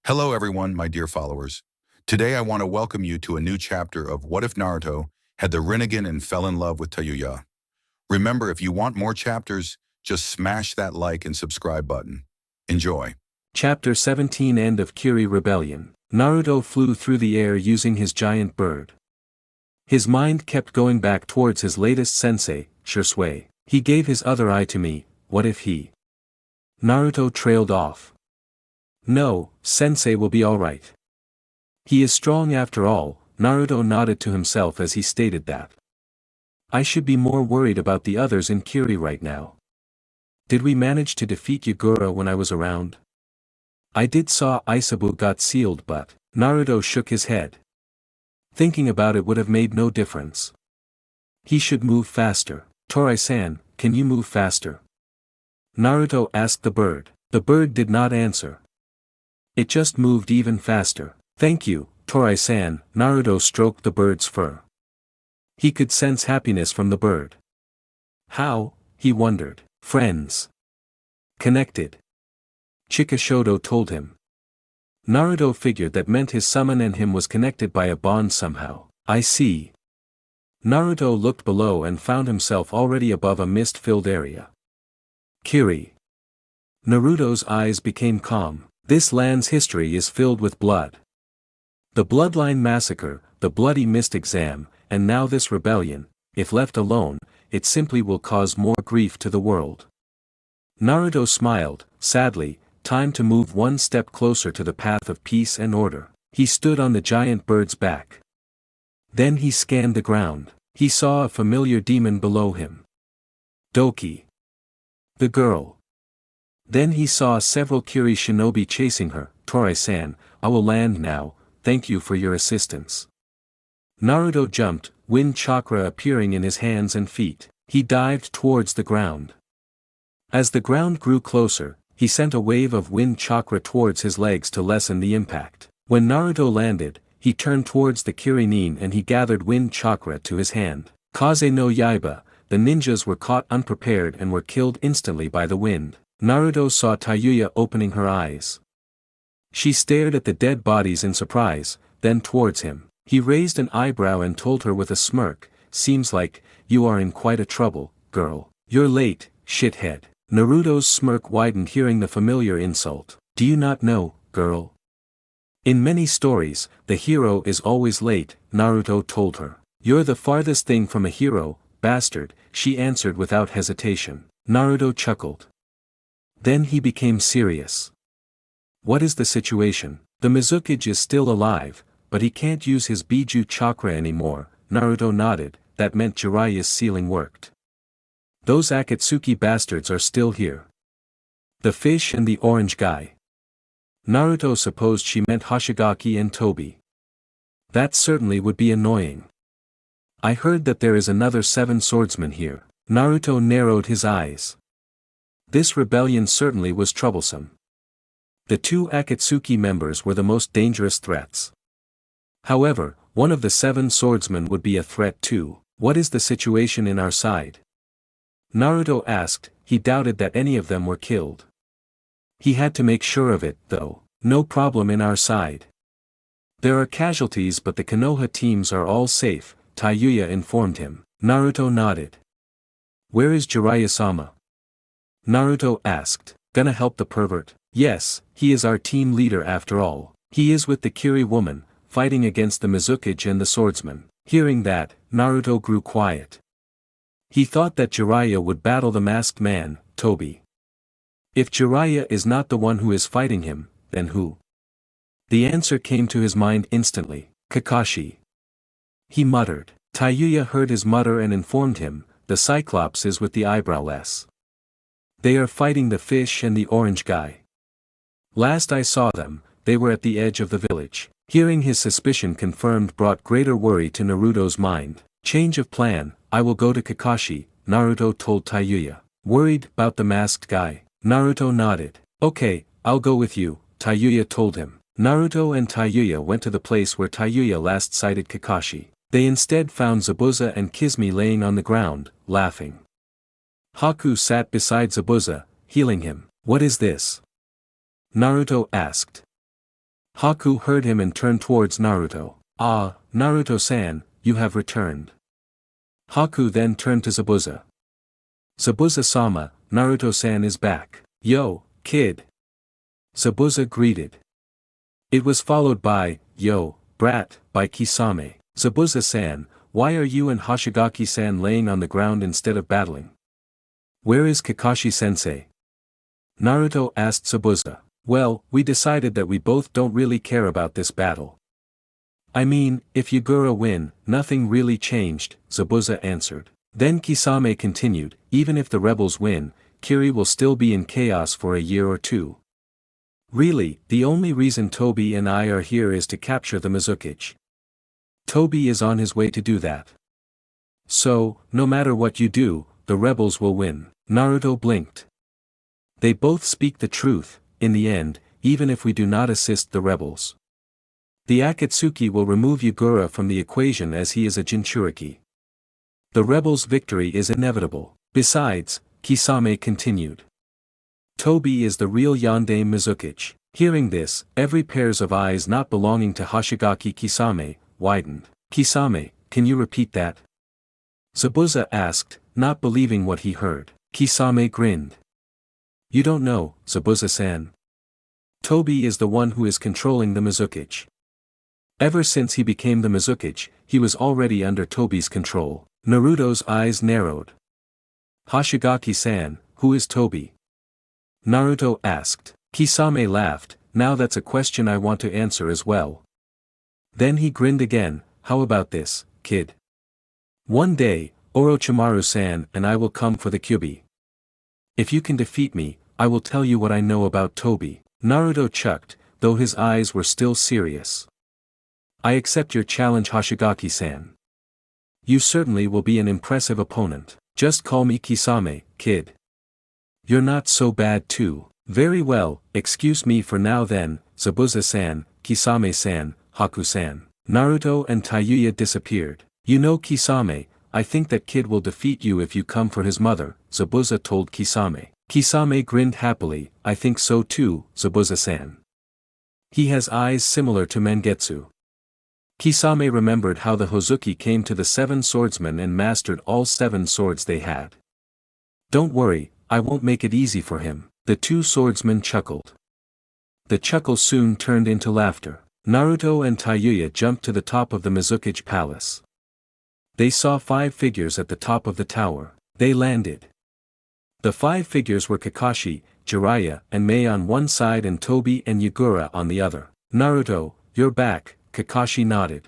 Hello everyone, my dear followers. Today I want to welcome you to a new chapter of What If Naruto Had the Rinnegan and Fell in Love with TAYUYA. Remember, if you want more chapters, just smash that like and subscribe button. Enjoy. Chapter 17 End of Kiri Rebellion. Naruto flew through the air using his giant bird. His mind kept going back towards his latest sensei, Shisui. He gave his other eye to me, what if he... Naruto trailed off. No, sensei will be alright. He is strong after all, Naruto nodded to himself as he stated that. I should be more worried about the others in Kiri right now. Did we manage to defeat Yagura when I was around? I did saw Isabu got sealed but, Naruto shook his head. Thinking about it would have made no difference. He should move faster. Torai-san, can you move faster? Naruto asked the bird. The bird did not answer. It just moved even faster. Thank you, Torai-san. Naruto stroked the bird's fur. He could sense happiness from the bird. How, he wondered. Friends. Connected. Chikashodo told him. Naruto figured that meant his summon and him was connected by a bond somehow. I see. Naruto looked below and found himself already above a mist-filled area. Kiri. Naruto's eyes became calm. This land's history is filled with blood. The Bloodline Massacre, the Bloody Mist Exam, and now this rebellion, if left alone, it simply will cause more grief to the world. Naruto smiled, sadly, time to move one step closer to the path of peace and order. He stood on the giant bird's back. Then he scanned the ground. He saw a familiar demon below him. Doki. The girl. Then he saw several Kiri shinobi chasing her. Torai-san, I will land now, thank you for your assistance. Naruto jumped, wind chakra appearing in his hands and feet. He dived towards the ground. As the ground grew closer, he sent a wave of wind chakra towards his legs to lessen the impact. When Naruto landed, he turned towards the Kiri-nin and he gathered wind chakra to his hand. Kaze no Yaiba, the ninjas were caught unprepared and were killed instantly by the wind. Naruto saw TAYUYA opening her eyes. She stared at the dead bodies in surprise, then towards him. He raised an eyebrow and told her with a smirk, seems like, you are in quite a trouble, girl. You're late, shithead. Naruto's smirk widened hearing the familiar insult. Do you not know, girl? In many stories, the hero is always late, Naruto told her. You're the farthest thing from a hero, bastard, she answered without hesitation. Naruto chuckled. Then he became serious. What is the situation? The Mizukage is still alive, but he can't use his Biju chakra anymore. Naruto nodded, that meant Jiraiya's sealing worked. Those Akatsuki bastards are still here. The fish and the orange guy. Naruto supposed she meant Hoshigaki and Tobi. That certainly would be annoying. I heard that there is another 7 swordsmen here. Naruto narrowed his eyes. This rebellion certainly was troublesome. The 2 Akatsuki members were the most dangerous threats. However, one of the 7 swordsmen would be a threat too. What is the situation in our side? Naruto asked. He doubted that any of them were killed. He had to make sure of it, though. No problem in our side. There are casualties but the Konoha teams are all safe, TAYUYA informed him. Naruto nodded. Where is Jiraiya-sama? Naruto asked. Gonna help the pervert? Yes, he is our team leader after all. He is with the Kiri woman, fighting against the Mizukage and the swordsman. Hearing that, Naruto grew quiet. He thought that Jiraiya would battle the masked man, Tobi. If Jiraiya is not the one who is fighting him, then who? The answer came to his mind instantly. Kakashi. He muttered. TAYUYA heard his mutter and informed him, the Cyclops is with the eyebrowless. They are fighting the fish and the orange guy. Last I saw them, they were at the edge of the village. Hearing his suspicion confirmed brought greater worry to Naruto's mind. Change of plan, I will go to Kakashi, Naruto told TAYUYA. Worried about the masked guy? Naruto nodded. Okay, I'll go with you, TAYUYA told him. Naruto and TAYUYA went to the place where TAYUYA last sighted Kakashi. They instead found Zabuza and Kizumi laying on the ground, laughing. Haku sat beside Zabuza, healing him. What is this? Naruto asked. Haku heard him and turned towards Naruto. Ah, Naruto-san, you have returned. Haku then turned to Zabuza. Zabuza-sama, Naruto-san is back. Yo, kid. Zabuza greeted. It was followed by, yo, brat, by Kisame. Zabuza-san, why are you and Hoshigaki-san laying on the ground instead of battling? Where is Kakashi-sensei? Naruto asked Zabuza. Well, we decided that we both don't really care about this battle. I mean, if Yagura win, nothing really changed, Zabuza answered. Then Kisame continued, even if the rebels win, Kiri will still be in chaos for a year or two. Really, the only reason Tobi and I are here is to capture the Mizukichi. Tobi is on his way to do that. So, no matter what you do, the rebels will win. Naruto blinked. They both speak the truth, in the end, even if we do not assist the rebels. The Akatsuki will remove Yagura from the equation as he is a Jinchuriki. The rebels' victory is inevitable. Besides, Kisame continued. Tobi is the real Yandere Mizukichi. Hearing this, every pairs of eyes not belonging to Hoshigaki Kisame, widened. Kisame, can you repeat that? Zabuza asked, not believing what he heard. Kisame grinned. You don't know, Zabuza-san. Tobi is the one who is controlling the Mizukichi. Ever since he became the Mizukichi, he was already under Tobi's control. Naruto's eyes narrowed. Hoshigaki-san, who is Tobi? Naruto asked. Kisame laughed, now that's a question I want to answer as well. Then he grinned again, how about this, kid? One day, Orochimaru-san and I will come for the Kyuubi. If you can defeat me, I will tell you what I know about Tobi. Naruto chucked, though his eyes were still serious. I accept your challenge, Hoshigaki-san. You certainly will be an impressive opponent. Just call me Kisame, kid. You're not so bad too. Very well, excuse me for now then, Zabuza-san, Kisame-san, Haku-san. Naruto and TAYUYA disappeared. You know Kisame, I think that kid will defeat you if you come for his mother, Zabuza told Kisame. Kisame grinned happily, I think so too, Zabuza-san. He has eyes similar to Mangetsu. Kisame remembered how the Hozuki came to the 7 swordsmen and mastered all 7 swords they had. Don't worry, I won't make it easy for him, the 2 swordsmen chuckled. The chuckle soon turned into laughter. Naruto and TAYUYA jumped to the top of the Mizukichi palace. They saw 5 figures at the top of the tower. They landed. The 5 figures were Kakashi, Jiraiya and Mei on one side and Tobi and Yagura on the other. Naruto, you're back, Kakashi nodded.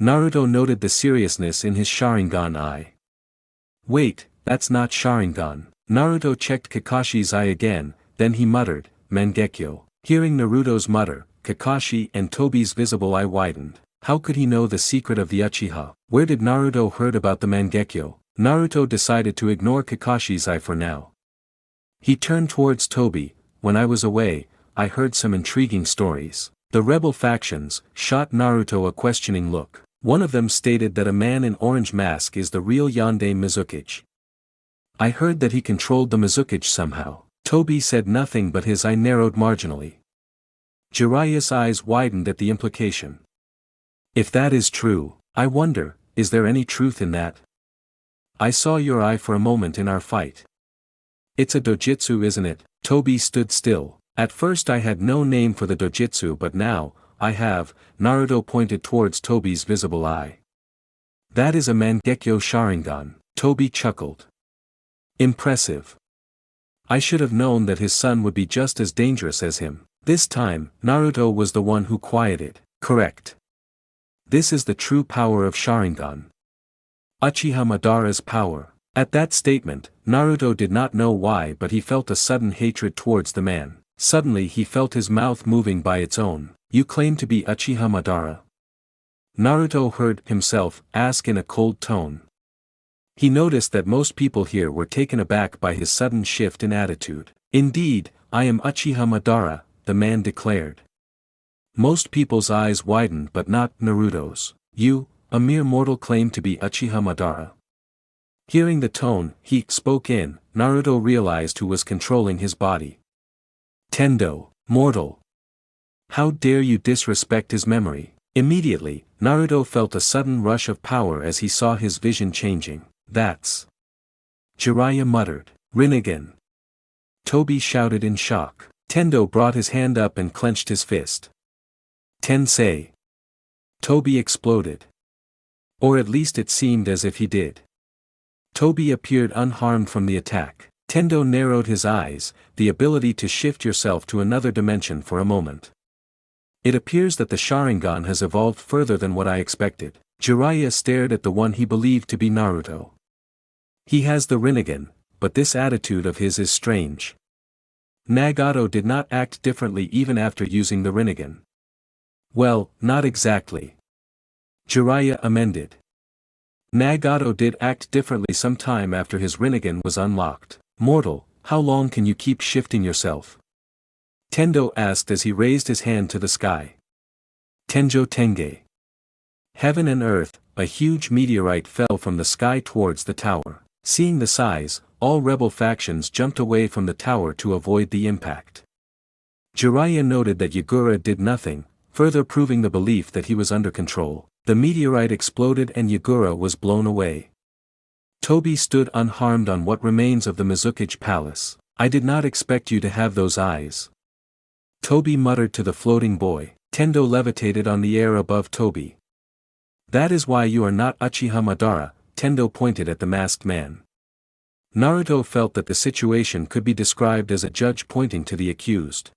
Naruto noted the seriousness in his Sharingan eye. Wait, that's not Sharingan. Naruto checked Kakashi's eye again, then he muttered, Mangekyo. Hearing Naruto's mutter, Kakashi and Tobi's visible eye widened. How could he know the secret of the Uchiha? Where did Naruto heard about the Mangekyo? Naruto decided to ignore Kakashi's eye for now. He turned towards Tobi. When I was away, I heard some intriguing stories. The rebel factions shot Naruto a questioning look. One of them stated that a man in orange mask is the real Yandere Mizukichi. I heard that he controlled the Mizukichi somehow. Tobi said nothing but his eye narrowed marginally. Jiraiya's eyes widened at the implication. If that is true, I wonder, is there any truth in that? I saw your eye for a moment in our fight. It's a dojutsu, isn't it? Tobi stood still. At first I had no name for the dojutsu, but now, I have. Naruto pointed towards Tobi's visible eye. That is a Mangekyo Sharingan. Tobi chuckled. Impressive. I should have known that his son would be just as dangerous as him. This time, Naruto was the one who quieted. Correct. This is the true power of Sharingan. Uchiha Madara's power. At that statement, Naruto did not know why, but he felt a sudden hatred towards the man. Suddenly he felt his mouth moving by its own. You claim to be Uchiha Madara? Naruto heard himself ask in a cold tone. He noticed that most people here were taken aback by his sudden shift in attitude. Indeed, I am Uchiha Madara, the man declared. Most people's eyes widened, but not Naruto's. You, a mere mortal, claim to be Uchiha Madara. Hearing the tone he spoke in, Naruto realized who was controlling his body. Tendo, mortal. How dare you disrespect his memory? Immediately, Naruto felt a sudden rush of power as he saw his vision changing. That's... Jiraiya muttered. Rinnegan. Toby shouted in shock. Tendo brought his hand up and clenched his fist. Tensei. Toby exploded. Or at least it seemed as if he did. Toby appeared unharmed from the attack. Tendo narrowed his eyes, the ability to shift yourself to another dimension for a moment. It appears that the Sharingan has evolved further than what I expected. Jiraiya stared at the one he believed to be Naruto. He has the Rinnegan, but this attitude of his is strange. Nagato did not act differently even after using the Rinnegan. Well, not exactly. Jiraiya amended. Nagato did act differently some time after his Rinnegan was unlocked. Mortal, how long can you keep shifting yourself? Tendo asked as he raised his hand to the sky. Tenjo Tenge. Heaven and earth, a huge meteorite fell from the sky towards the tower. Seeing the size, all rebel factions jumped away from the tower to avoid the impact. Jiraiya noted that Yagura did nothing, further proving the belief that he was under control. The meteorite exploded and Yagura was blown away. Toby stood unharmed on what remains of the Mizukage Palace. I did not expect you to have those eyes. Toby muttered to the floating boy. Tendo levitated on the air above Toby. That is why you are not Uchiha Madara, Tendo pointed at the masked man. Naruto felt that the situation could be described as a judge pointing to the accused.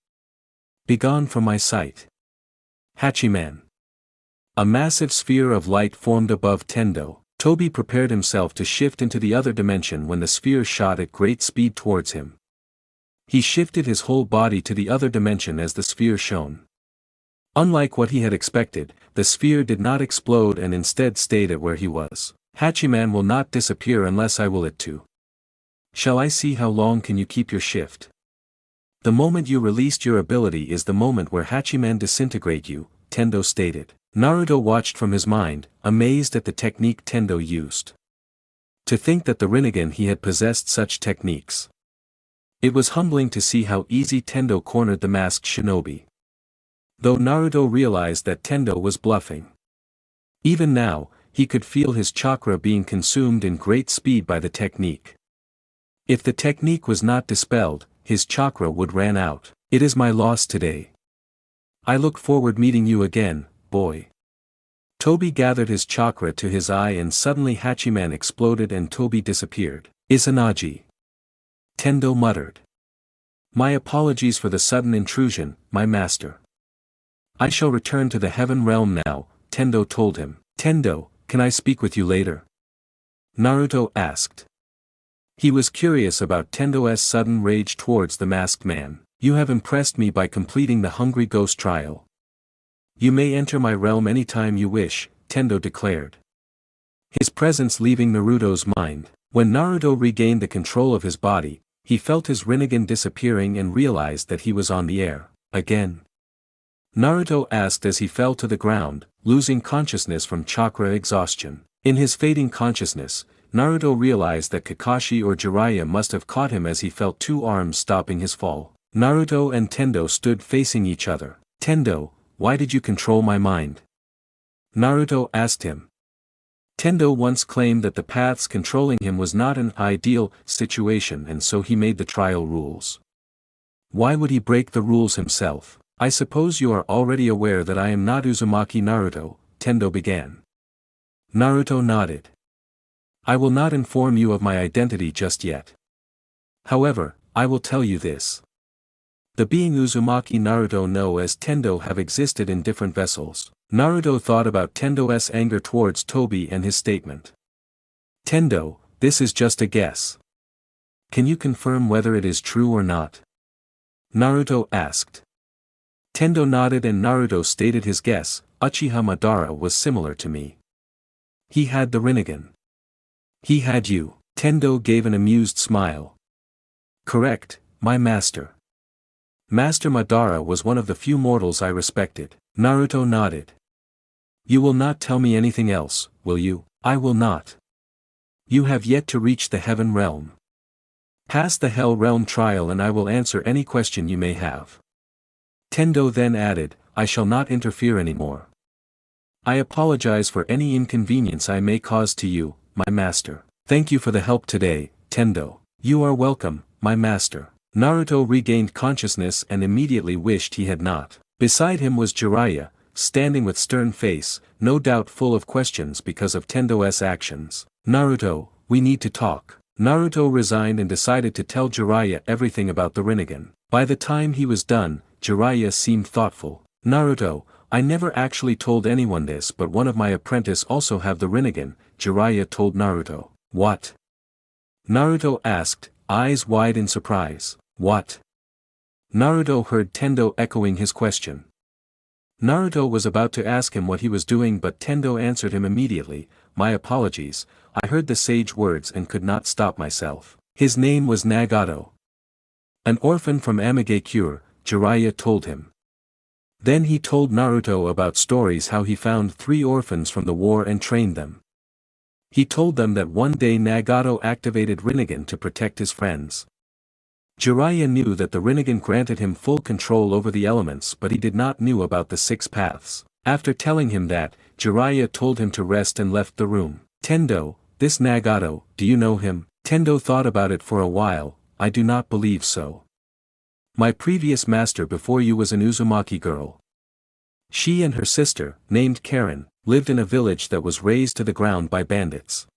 Begone from my sight. Hachiman. A massive sphere of light formed above Tendo. Toby prepared himself to shift into the other dimension when the sphere shot at great speed towards him. He shifted his whole body to the other dimension as the sphere shone. Unlike what he had expected, the sphere did not explode and instead stayed at where he was. Hachiman will not disappear unless I will it to. Shall I see how long can you keep your shift? The moment you released your ability is the moment where Hachiman disintegrate you, Tendo stated. Naruto watched from his mind, amazed at the technique Tendo used. To think that the Rinnegan he had possessed such techniques. It was humbling to see how easy Tendo cornered the masked shinobi. Though Naruto realized that Tendo was bluffing. Even now, he could feel his chakra being consumed in great speed by the technique. If the technique was not dispelled, his chakra would ran out. It is my loss today. I look forward meeting you again, boy. Toby gathered his chakra to his eye and suddenly Hachiman exploded and Toby disappeared. Izanagi. Tendo muttered. My apologies for the sudden intrusion, my master. I shall return to the heaven realm now, Tendo told him. Tendo, can I speak with you later? Naruto asked. He was curious about Tendo's sudden rage towards the masked man. You have impressed me by completing the Hungry Ghost trial. You may enter my realm anytime you wish, Tendo declared. His presence leaving Naruto's mind. When Naruto regained the control of his body, he felt his Rinnegan disappearing and realized that he was on the air, again. Naruto asked as he fell to the ground, losing consciousness from chakra exhaustion. In his fading consciousness, Naruto realized that Kakashi or Jiraiya must have caught him as he felt two arms stopping his fall. Naruto and Tendo stood facing each other. Tendo, why did you control my mind? Naruto asked him. Tendo once claimed that the paths controlling him was not an ideal situation and so he made the trial rules. Why would he break the rules himself? I suppose you are already aware that I am not Uzumaki Naruto, Tendo began. Naruto nodded. I will not inform you of my identity just yet. However, I will tell you this. The being Uzumaki Naruto know as Tendo have existed in different vessels. Naruto thought about Tendo's anger towards Toby and his statement. Tendo, this is just a guess. Can you confirm whether it is true or not? Naruto asked. Tendo nodded and Naruto stated his guess. Uchiha Madara was similar to me. He had the Rinnegan. He had you. Tendo gave an amused smile. Correct, my master. Master Madara was one of the few mortals I respected. Naruto nodded. You will not tell me anything else, will you? I will not. You have yet to reach the heaven realm. Pass the hell realm trial and I will answer any question you may have. Tendo then added, I shall not interfere anymore. I apologize for any inconvenience I may cause to you, my master. Thank you for the help today, Tendo. You are welcome, my master. Naruto regained consciousness and immediately wished he had not. Beside him was Jiraiya, standing with stern face, no doubt full of questions because of Tendo's actions. Naruto, we need to talk. Naruto resigned and decided to tell Jiraiya everything about the Rinnegan. By the time he was done, Jiraiya seemed thoughtful. Naruto, I never actually told anyone this, but one of my apprentice also have the Rinnegan, Jiraiya told Naruto. What? Naruto asked, eyes wide in surprise. What? Naruto heard Tendo echoing his question. Naruto was about to ask him what he was doing, but Tendo answered him immediately, my apologies, I heard the sage words and could not stop myself. His name was Nagato. An orphan from Amigakure, Jiraiya told him. Then he told Naruto about stories how he found 3 orphans from the war and trained them. He told them that one day Nagato activated Rinnegan to protect his friends. Jiraiya knew that the Rinnegan granted him full control over the elements, but he did not know about the 6 paths. After telling him that, Jiraiya told him to rest and left the room. Tendo, this Nagato, do you know him? Tendo thought about it for a while. I do not believe so. My previous master before you was an Uzumaki girl. She and her sister, named Karen, lived in a village that was razed to the ground by bandits.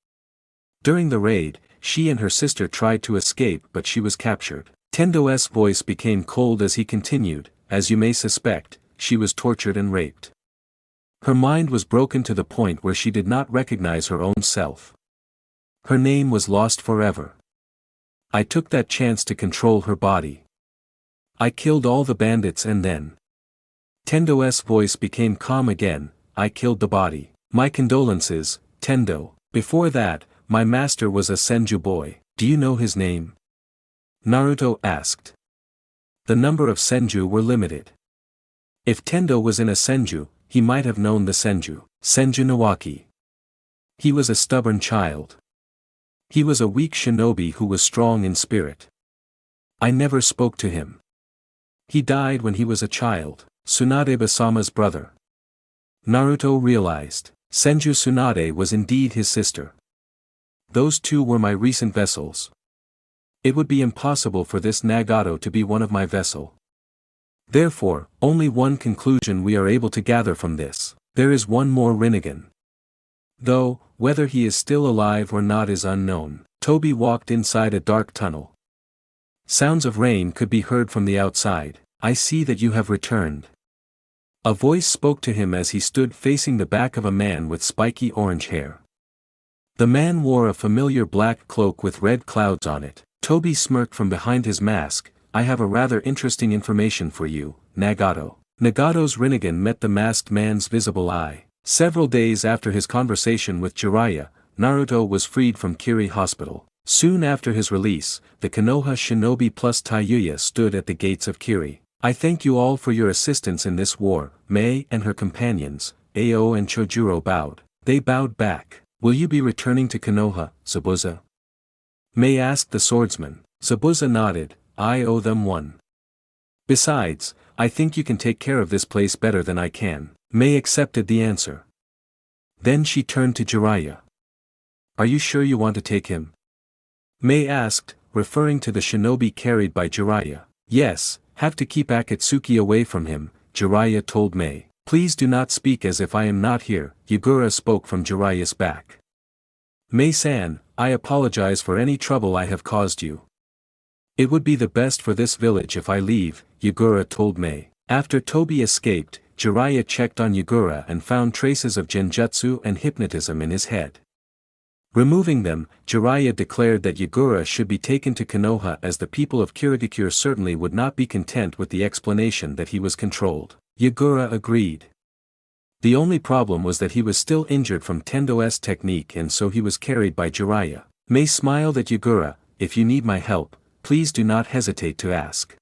During the raid, she and her sister tried to escape, but she was captured. Tendo's voice became cold as he continued, as you may suspect, she was tortured and raped. Her mind was broken to the point where she did not recognize her own self. Her name was lost forever. I took that chance to control her body. I killed all the bandits and then. Tendo's voice became calm again, I killed the body. My condolences, Tendo. Before that, my master was a Senju boy. Do you know his name? Naruto asked. The number of Senju were limited. If Tendo was in a Senju, he might have known the Senju. Senju Nawaki. He was a stubborn child. He was a weak shinobi who was strong in spirit. I never spoke to him. He died when he was a child. Tsunade Basama's brother. Naruto realized, Senju Tsunade was indeed his sister. Those 2 were my recent vessels. It would be impossible for this Nagato to be one of my vessel. Therefore, only one conclusion we are able to gather from this. There is one more Rinnegan. Though, whether he is still alive or not is unknown. Toby walked inside a dark tunnel. Sounds of rain could be heard from the outside. I see that you have returned. A voice spoke to him as he stood facing the back of a man with spiky orange hair. The man wore a familiar black cloak with red clouds on it. Toby smirked from behind his mask, I have a rather interesting information for you, Nagato. Nagato's Rinnegan met the masked man's visible eye. Several days after his conversation with Jiraiya, Naruto was freed from Kiri Hospital. Soon after his release, the Konoha shinobi plus TAYUYA stood at the gates of Kiri. I thank you all for your assistance in this war. Mei and her companions, Ao and Chojuro bowed. They bowed back. Will you be returning to Konoha, Zabuza? Mei asked the swordsman. Zabuza nodded, I owe them one. Besides, I think you can take care of this place better than I can. Mei accepted the answer. Then she turned to Jiraiya. Are you sure you want to take him? Mei asked, referring to the shinobi carried by Jiraiya. Yes, have to keep Akatsuki away from him, Jiraiya told Mei. Please do not speak as if I am not here, Yugura spoke from Jiraiya's back. Mei-san, I apologize for any trouble I have caused you. It would be the best for this village if I leave, Yugura told Mei. After Toby escaped, Jiraiya checked on Yugura and found traces of genjutsu and hypnotism in his head. Removing them, Jiraiya declared that Yugura should be taken to Konoha as the people of Kirigakure certainly would not be content with the explanation that he was controlled. Yugura agreed. The only problem was that he was still injured from Tendo's technique and so he was carried by Jiraiya. Mei smiled at Yugura, if you need my help, please do not hesitate to ask.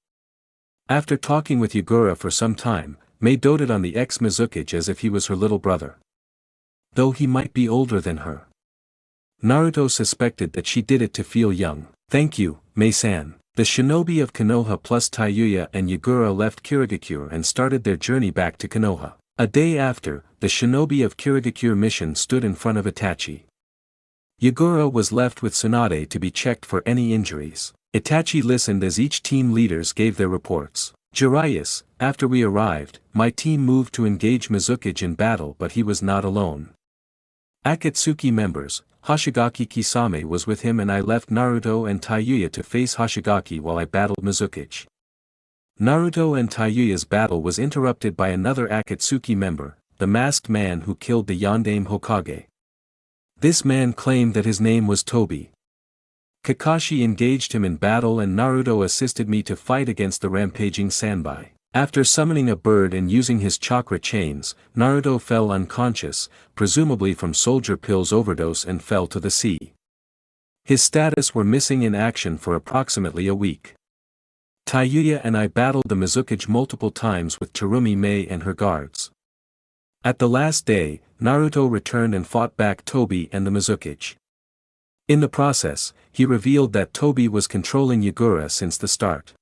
After talking with Yugura for some time, Mei doted on the ex-Mizukage as if he was her little brother. Though he might be older than her. Naruto suspected that she did it to feel young. Thank you, Mei-san. The shinobi of Konoha plus Tayuya and Yagura left Kirigakure and started their journey back to Konoha. A day after, the shinobi of Kirigakure mission stood in front of Itachi. Yagura was left with Tsunade to be checked for any injuries. Itachi listened as each team leaders gave their reports. Jiraiya, after we arrived, my team moved to engage Mizuki in battle, but he was not alone. Akatsuki members, Hoshigaki Kisame was with him, and I left Naruto and Tayuya to face Hoshigaki while I battled Mizuki. Naruto and Tayuya's battle was interrupted by another Akatsuki member, the masked man who killed the Yondaime Hokage. This man claimed that his name was Tobi. Kakashi engaged him in battle and Naruto assisted me to fight against the rampaging Sanbai. After summoning a bird and using his chakra chains, Naruto fell unconscious, presumably from soldier pills overdose, and fell to the sea. His status were missing in action for approximately a week. Tayuya and I battled the Mizuki multiple times with Terumi Mei and her guards. At the last day, Naruto returned and fought back Tobi and the Mizuki. In the process, he revealed that Tobi was controlling Yagura since the start.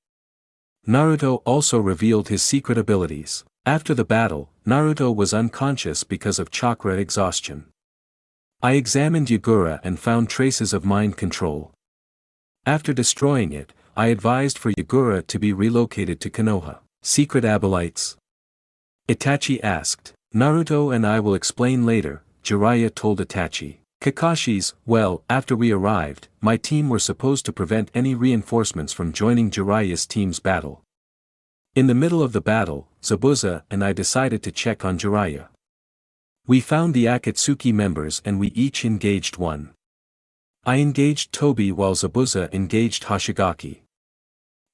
Naruto also revealed his secret abilities. After the battle, Naruto was unconscious because of chakra exhaustion. I examined Yagura and found traces of mind control. After destroying it, I advised for Yagura to be relocated to Konoha. Secret Abelites? Itachi asked. Naruto and I will explain later, Jiraiya told Itachi. Kakashi's, well, after we arrived, my team were supposed to prevent any reinforcements from joining Jiraiya's team's battle. In the middle of the battle, Zabuza and I decided to check on Jiraiya. We found the Akatsuki members and we each engaged one. I engaged Tobi while Zabuza engaged Hoshigaki.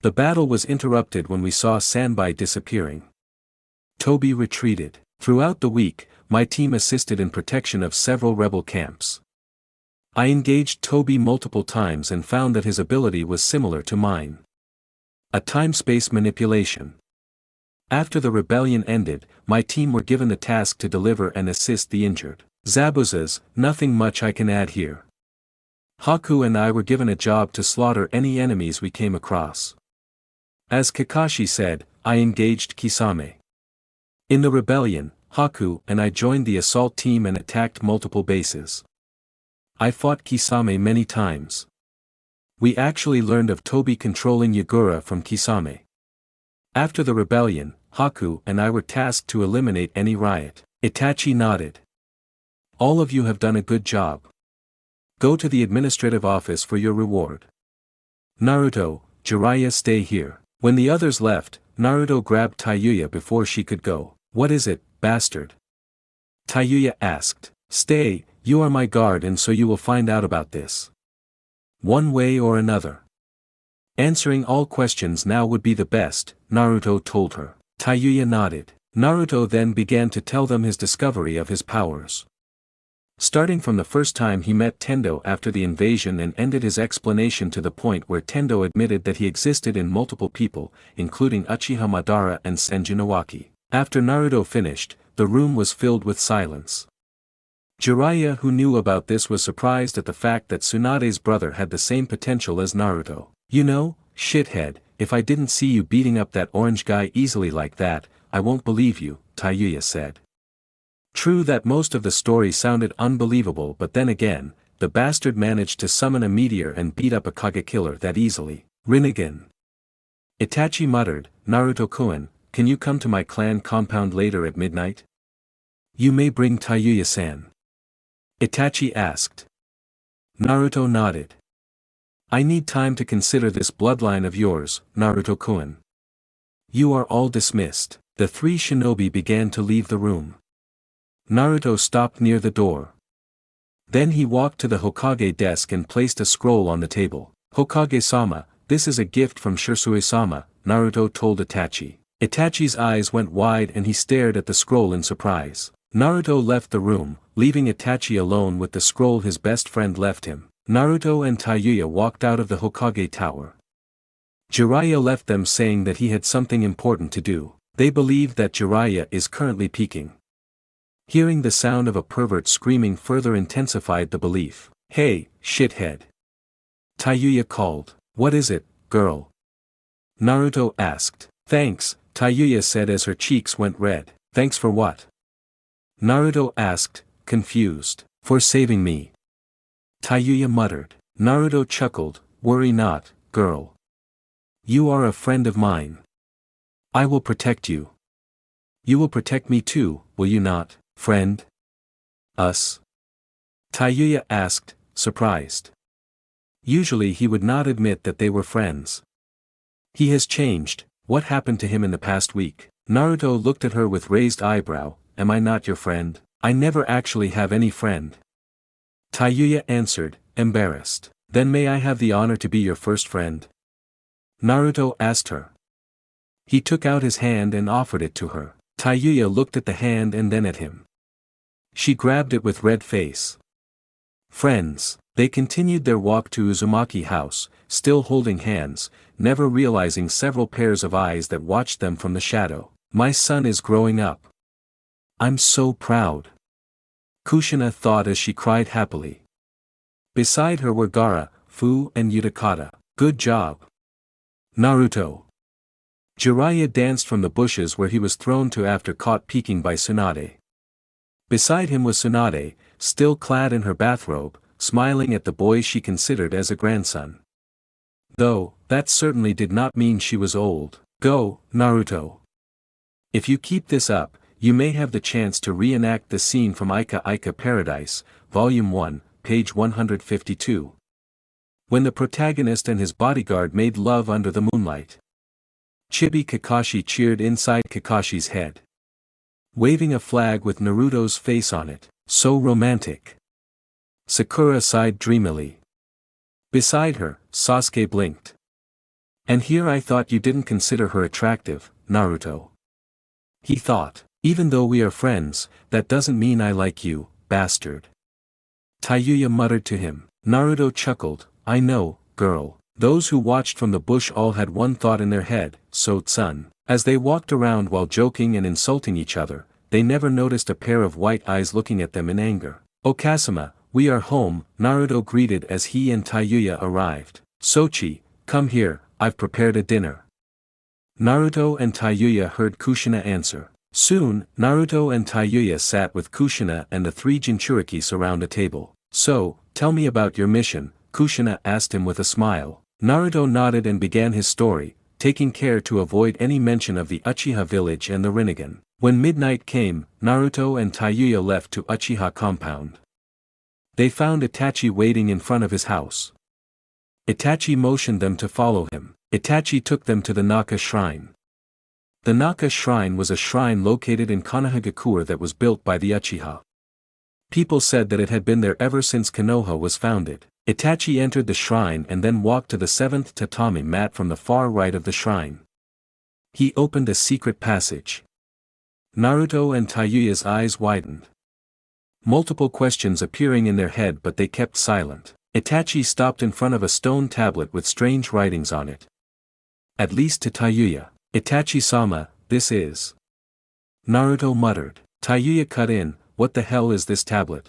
The battle was interrupted when we saw Sanbai disappearing. Tobi retreated. Throughout the week, my team assisted in protection of several rebel camps. I engaged Tobi multiple times and found that his ability was similar to mine. A time-space manipulation. After the rebellion ended, my team were given the task to deliver and assist the injured. Zabuza's, nothing much I can add here. Haku and I were given a job to slaughter any enemies we came across. As Kakashi said, I engaged Kisame. In the rebellion, Haku and I joined the assault team and attacked multiple bases. I fought Kisame many times. We actually learned of Tobi controlling Yagura from Kisame. After the rebellion, Haku and I were tasked to eliminate any riot. Itachi nodded. All of you have done a good job. Go to the administrative office for your reward. Naruto, Jiraiya, stay here. When the others left, Naruto grabbed Tayuya before she could go. What is it, bastard? Tayuya asked. Stay, you are my guard and so you will find out about this. One way or another. Answering all questions now would be the best, Naruto told her. Tayuya nodded. Naruto then began to tell them his discovery of his powers. Starting from the first time he met Tendo after the invasion and ended his explanation to the point where Tendo admitted that he existed in multiple people, including Uchiha Madara and Senju Nawaki. After Naruto finished, the room was filled with silence. Jiraiya, who knew about this, was surprised at the fact that Tsunade's brother had the same potential as Naruto. You know, shithead, if I didn't see you beating up that orange guy easily like that, I won't believe you, Tayuya said. True that most of the story sounded unbelievable, but then again, the bastard managed to summon a meteor and beat up a Kage killer that easily. Rinnegan. Itachi muttered, Naruto-kun, can you come to my clan compound later at midnight? You may bring Tayuya-san. Itachi asked. Naruto nodded. I need time to consider this bloodline of yours, Naruto-kun. You are all dismissed. The three shinobi began to leave the room. Naruto stopped near the door. Then he walked to the Hokage desk and placed a scroll on the table. Hokage-sama, this is a gift from Shisui-sama, Naruto told Itachi. Itachi's eyes went wide and he stared at the scroll in surprise. Naruto left the room, leaving Itachi alone with the scroll his best friend left him. Naruto and Tayuya walked out of the Hokage tower. Jiraiya left them saying that he had something important to do. They believed that Jiraiya is currently peeking. Hearing the sound of a pervert screaming further intensified the belief. Hey, shithead. Tayuya called. What is it, girl? Naruto asked. Thanks, Tayuya said as her cheeks went red. Thanks for what? Naruto asked, confused. For saving me. Tayuya muttered. Naruto chuckled, worry not, girl. You are a friend of mine. I will protect you. You will protect me too, will you not, friend? Us? Tayuya asked, surprised. Usually he would not admit that they were friends. He has changed. What happened to him in the past week? Naruto looked at her with raised eyebrow. Am I not your friend? I never actually have any friend. Tayuya answered, embarrassed. Then may I have the honor to be your first friend? Naruto asked her. He took out his hand and offered it to her. Tayuya looked at the hand and then at him. She grabbed it with red face. Friends. They continued their walk to Uzumaki House, still holding hands, never realizing several pairs of eyes that watched them from the shadow. My son is growing up. I'm so proud. Kushina thought as she cried happily. Beside her were Gaara, Fu and Utakata. Good job. Naruto. Jiraiya danced from the bushes where he was thrown to after caught peeking by Tsunade. Beside him was Tsunade, still clad in her bathrobe, smiling at the boy she considered as a grandson. Though, that certainly did not mean she was old. Go, Naruto. If you keep this up, you may have the chance to reenact the scene from Ika Ika Paradise, Volume 1, page 152. When the protagonist and his bodyguard made love under the moonlight. Chibi Kakashi cheered inside Kakashi's head. Waving a flag with Naruto's face on it. So romantic. Sakura sighed dreamily. Beside her, Sasuke blinked. And here I thought you didn't consider her attractive, Naruto. He thought, even though we are friends, that doesn't mean I like you, bastard. Tayuya muttered to him. Naruto chuckled, I know, girl. Those who watched from the bush all had one thought in their head, so-tsun. As they walked around while joking and insulting each other, they never noticed a pair of white eyes looking at them in anger. Okasama, we are home, Naruto greeted as he and Tayuya arrived. Sochi, come here, I've prepared a dinner. Naruto and Tayuya heard Kushina answer. Soon, Naruto and Tayuya sat with Kushina and the three Jinchurikis around a table. So, tell me about your mission, Kushina asked him with a smile. Naruto nodded and began his story, taking care to avoid any mention of the Uchiha village and the Rinnegan. When midnight came, Naruto and Tayuya left to Uchiha compound. They found Itachi waiting in front of his house. Itachi motioned them to follow him. Itachi took them to the Naka Shrine. The Naka Shrine was a shrine located in Konohagakure that was built by the Uchiha. People said that it had been there ever since Konoha was founded. Itachi entered the shrine and then walked to the seventh tatami mat from the far right of the shrine. He opened a secret passage. Naruto and Tayuya's eyes widened. Multiple questions appearing in their head, but they kept silent. Itachi stopped in front of a stone tablet with strange writings on it. At least to Tayuya. Itachi-sama, this is. Naruto muttered. Tayuya cut in, what the hell is this tablet?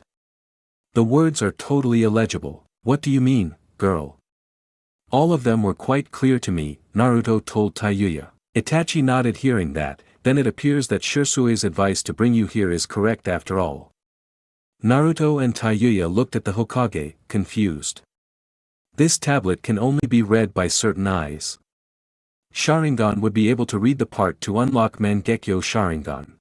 The words are totally illegible. What do you mean, girl? All of them were quite clear to me, Naruto told Tayuya. Itachi nodded hearing that, then it appears that Shirsue's advice to bring you here is correct after all. Naruto and Tayuya looked at the Hokage, confused. This tablet can only be read by certain eyes. Sharingan would be able to read the part to unlock Mangekyo Sharingan.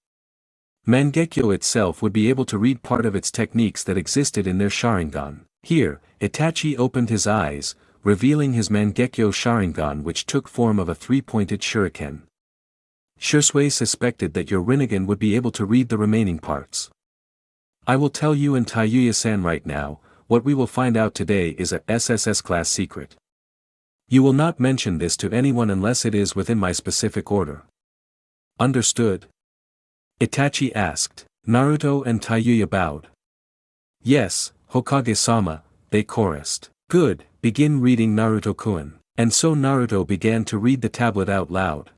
Mangekyo itself would be able to read part of its techniques that existed in their Sharingan. Here, Itachi opened his eyes, revealing his Mangekyo Sharingan, which took form of a three-pointed shuriken. Shirsue suspected that your Rinnegan would be able to read the remaining parts. I will tell you and Tayuya-san right now, what we will find out today is a SSS class secret. You will not mention this to anyone unless it is within my specific order. Understood? Itachi asked. Naruto and Tayuya bowed. Yes, Hokage-sama, they chorused. Good, begin reading Naruto-kun. And so Naruto began to read the tablet out loud.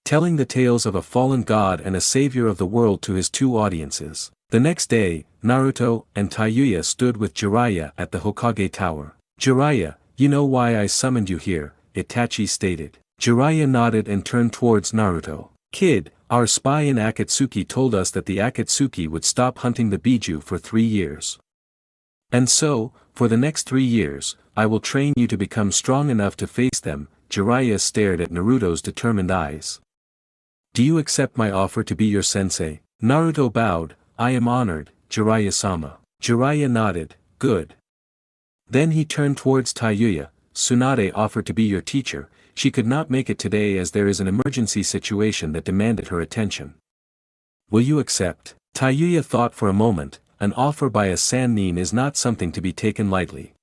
Telling the tales of a fallen god and a savior of the world to his two audiences. The next day, Naruto and Tayuya stood with Jiraiya at the Hokage Tower. Jiraiya, you know why I summoned you here, Itachi stated. Jiraiya nodded and turned towards Naruto. Kid, our spy in Akatsuki told us that the Akatsuki would stop hunting the Biju for 3 years. And so, for the next 3 years, I will train you to become strong enough to face them. Jiraiya stared at Naruto's determined eyes. Do you accept my offer to be your sensei? Naruto bowed. I am honored, Jiraiya-sama. Jiraiya nodded. Good. Then he turned towards TAYUYA. Tsunade offered to be your teacher. She could not make it today as there is an emergency situation that demanded her attention. Will you accept? TAYUYA thought for a moment. An offer by a sannin is not something to be taken lightly.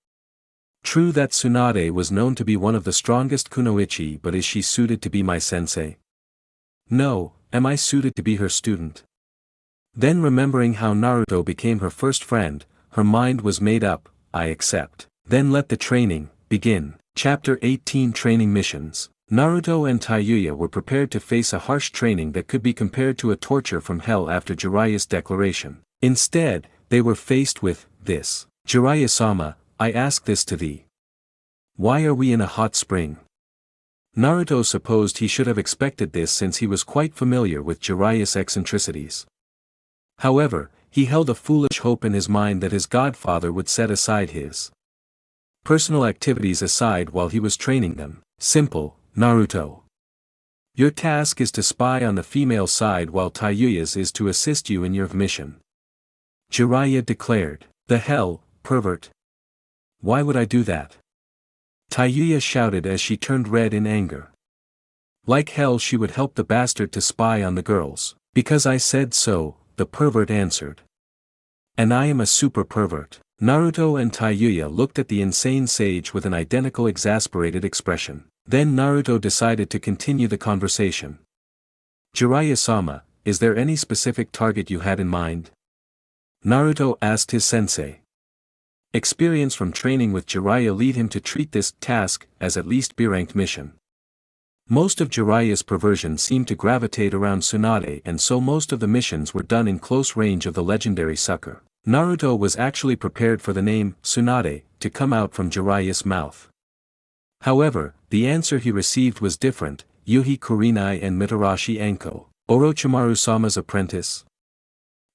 True that Tsunade was known to be one of the strongest kunoichi, but is she suited to be my sensei? No, am I suited to be her student? Then remembering how Naruto became her first friend, her mind was made up. I accept. Then let the training begin. Chapter 18 Training Missions. Naruto and TAYUYA were prepared to face a harsh training that could be compared to a torture from hell after Jiraiya's declaration. Instead, they were faced with this. Jiraiya-sama, I ask this to thee. Why are we in a hot spring? Naruto supposed he should have expected this since he was quite familiar with Jiraiya's eccentricities. However, he held a foolish hope in his mind that his godfather would set aside his personal activities aside while he was training them. Simple, Naruto. Your task is to spy on the female side while TAYUYA's is to assist you in your mission. Jiraiya declared. The hell, pervert. Why would I do that? TAYUYA shouted as she turned red in anger. Like hell she would help the bastard to spy on the girls. Because I said so, the pervert answered. And I am a super pervert. Naruto and TAYUYA looked at the insane sage with an identical exasperated expression. Then Naruto decided to continue the conversation. Jiraiya-sama, is there any specific target you had in mind? Naruto asked his sensei. Experience from training with Jiraiya lead him to treat this task as at least B-ranked mission. Most of Jiraiya's perversion seemed to gravitate around Tsunade, and so most of the missions were done in close range of the legendary sucker. Naruto was actually prepared for the name, Tsunade, to come out from Jiraiya's mouth. However, the answer he received was different. Yuhi Kurenai and Mitarashi Anko. Orochimaru-sama's apprentice.